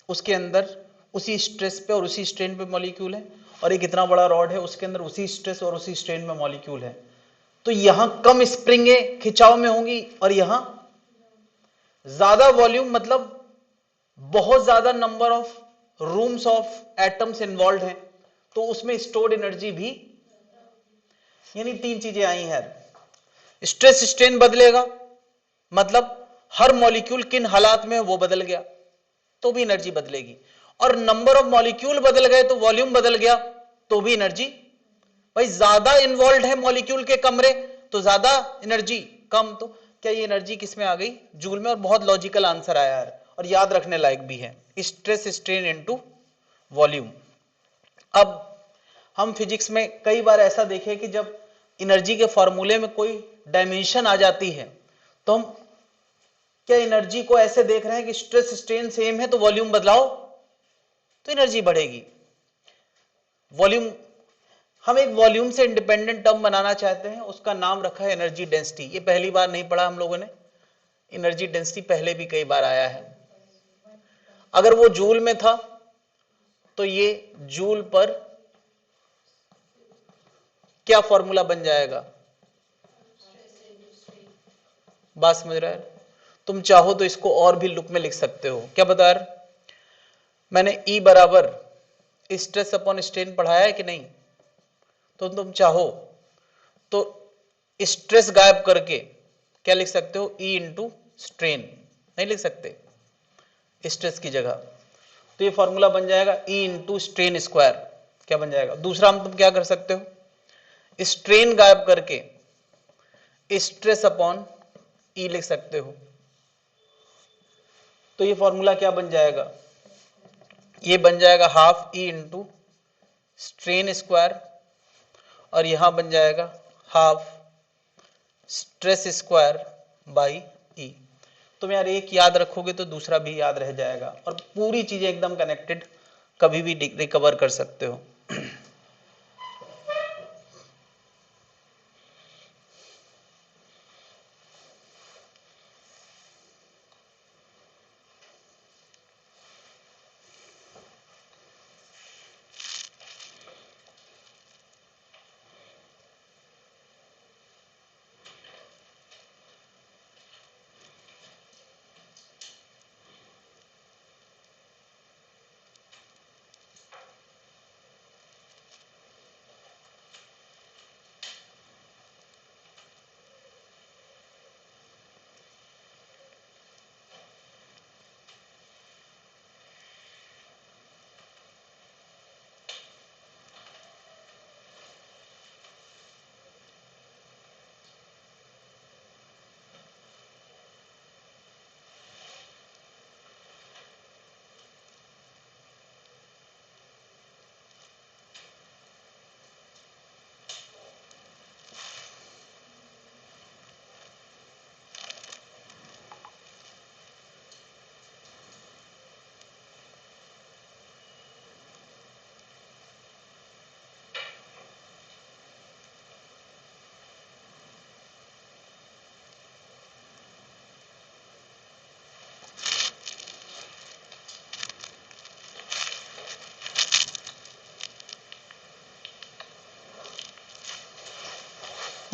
उसके अंदर उसी स्ट्रेस पे और उसी स्ट्रेन पे मॉलिक्यूल है, और एक इतना बड़ा रॉड है, उसके अंदर उसी स्ट्रेस और उसी स्ट्रेन में मॉलिक्यूल है। तो यहां कम स्प्रिंगें खिंचाव में होंगी और यहां ज्यादा वॉल्यूम, मतलब बहुत ज्यादा number of rooms of atoms involve हैं, तो उसमें स्टोर्ड एनर्जी भी, यानी तीन चीजें आई हैं। स्ट्रेस स्ट्रेन बदलेगा, मतलब हर मॉलिक्यूल किन हालात में वो बदल गया, तो भी एनर्जी बदलेगी। और नंबर ऑफ मॉलिक्यूल बदल गए तो वॉल्यूम बदल गया, तो भी एनर्जी। भाई ज्यादा इन्वॉल्व है मॉलिक्यूल के कमरे, तो ज्यादा एनर्जी, कम तो क्या ये एनर्जी किस में आ गई? जूल में। और बहुत लॉजिकल आंसर आया है और याद रखने लायक भी है, स्ट्रेस स्ट्रेन इनटू वॉल्यूम। अब हम फिजिक्स में कई बार ऐसा देखे कि जब एनर्जी के फॉर्मूले में कोई डायमेंशन आ जाती है, तो हम क्या एनर्जी को ऐसे देख रहे हैं कि स्ट्रेस स्ट्रेन सेम है तो वॉल्यूम बदलाओ तो एनर्जी बढ़ेगी। वॉल्यूम, हम एक वॉल्यूम से इंडिपेंडेंट टर्म बनाना चाहते हैं, उसका नाम रखा है एनर्जी डेंसिटी। ये पहली बार नहीं पढ़ा हम लोगों ने, एनर्जी डेंसिटी पहले भी कई बार आया है। अगर वो जूल में था तो ये जूल पर क्या फॉर्मूला बन जाएगा? बात समझ रहा है? तुम चाहो तो इसको और भी लुक में लिख सकते हो। क्या बता रहे? मैंने E बराबर स्ट्रेस अपॉन स्ट्रेन पढ़ाया है कि नहीं? तो तुम चाहो तो स्ट्रेस गायब करके क्या लिख सकते हो? E into strain. नहीं लिख सकते स्ट्रेस की जगह, तो ये फॉर्मूला बन जाएगा E इंटू स्ट्रेन स्क्वायर। क्या बन जाएगा? दूसरा हम तुम क्या कर सकते हो? स्ट्रेन गायब करके स्ट्रेस अपॉन E लिख सकते हो। तो ये फॉर्मूला क्या बन जाएगा? ये बन जाएगा half E into strain square, और यहां बन जाएगा half stress square by E। तुम यार एक याद रखोगे तो दूसरा भी याद रह जाएगा, और पूरी चीजें एकदम कनेक्टेड, कभी भी रिकवर कर सकते हो।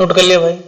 नोट कर लिया भाई?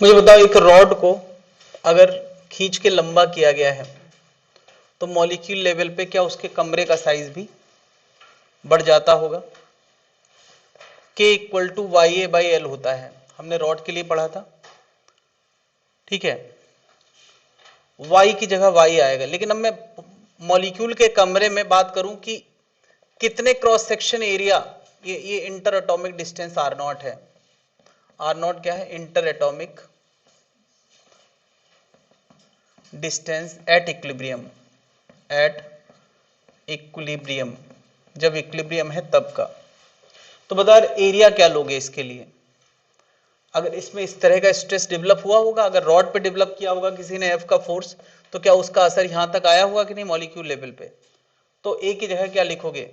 मुझे बताओ, एक रॉड को अगर खींच के लंबा किया गया है तो मॉलिक्यूल लेवल पे क्या उसके कमरे का साइज भी बढ़ जाता होगा? K equal to Y A by L होता है, हमने रॉड के लिए पढ़ा था, ठीक है। Y की जगह Y आएगा, लेकिन अब मैं मॉलिक्यूल के कमरे में बात करूं कि कितने क्रॉस सेक्शन एरिया, ये inter atomic distance R not है। R नॉट क्या है? Inter atomic distance at equilibrium, at equilibrium, जब इक्विलिब्रियम है तब का। तो बता एरिया क्या लोगे इसके लिए? अगर इसमें इस तरह का स्ट्रेस डेवलप हुआ होगा, अगर रॉड पे डेवलप किया होगा किसी ने F का फोर्स, तो क्या उसका असर यहां तक आया होगा कि नहीं मॉलिक्यूल लेवल पे? तो A की जगह क्या लिखोगे?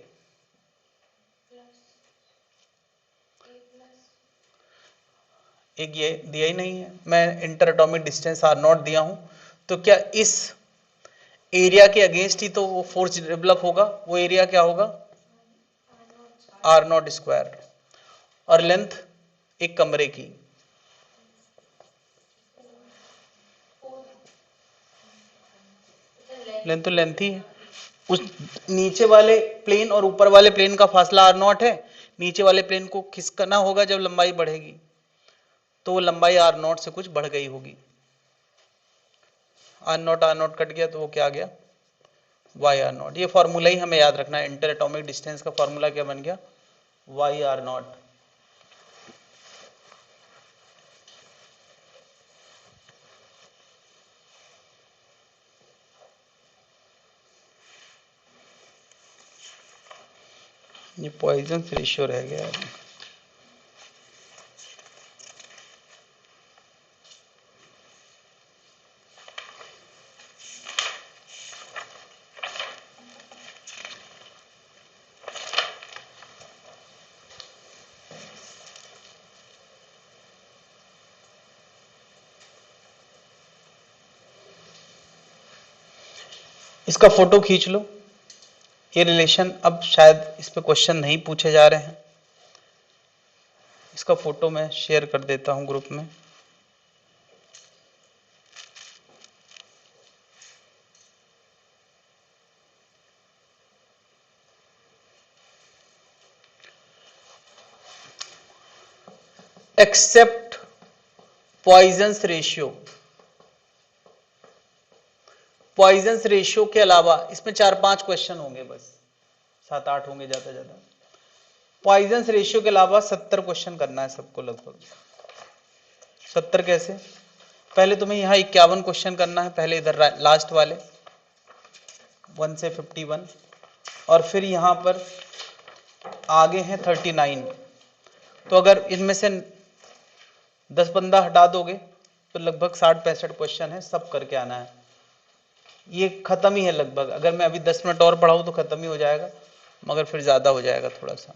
एक ये दिया ही नहीं है, मैं inter atomic distance R not दिया हूं, तो क्या इस एरिया के अगेंस्ट ही तो वो फोर्स डेवलप होगा? वो एरिया क्या होगा? R not square. और लेंथ एक कमरे की, लेंथ तो लेंथ ही है। उस नीचे वाले प्लेन और ऊपर वाले प्लेन का फासला R नॉट है, नीचे वाले प्लेन को खिसकना होगा जब लंबाई बढ़ेगी, तो वो लंबाई R नॉट से कुछ बढ़ गई होगी। R नॉट कट गया तो वो क्या आ गया? Y R not. ये फॉर्मूला ही हमें याद रखना है, इंटर एटॉमिक डिस्टेंस का फॉर्मूला क्या बन गया? Y R not. ये पॉइजन रेशियो रह गया है। इसका फोटो खींच लो। ये रिलेशन अब शायद इस पे क्वेश्चन नहीं पूछे जा रहे हैं, इसका फोटो मैं शेयर कर देता हूं ग्रुप में। Except Poisson's ratio, Poisson's ratio के अलावा इसमें 4-5 क्वेश्चन होंगे, बस 7-8 होंगे ज्यादा ज्यादा। पॉइजन्स रेशियो के अलावा 70 क्वेश्चन करना है सबको, लगभग 70। कैसे? पहले तुम्हें यहाँ 51 क्वेश्चन करना है, पहले इधर लास्ट वाले 1 से 51, और फिर यहाँ पर आगे हैं 39। तो अगर इनमें से 10-15 हटा दोगे तो लगभग 60-65 क्वेश्चन है, सब करके आना है। ये खत्म ही है लगभग, अगर मैं अभी 10 मिनट और पढ़ाऊं तो खत्म ही हो जाएगा, मगर फिर ज्यादा हो जाएगा थोड़ा सा।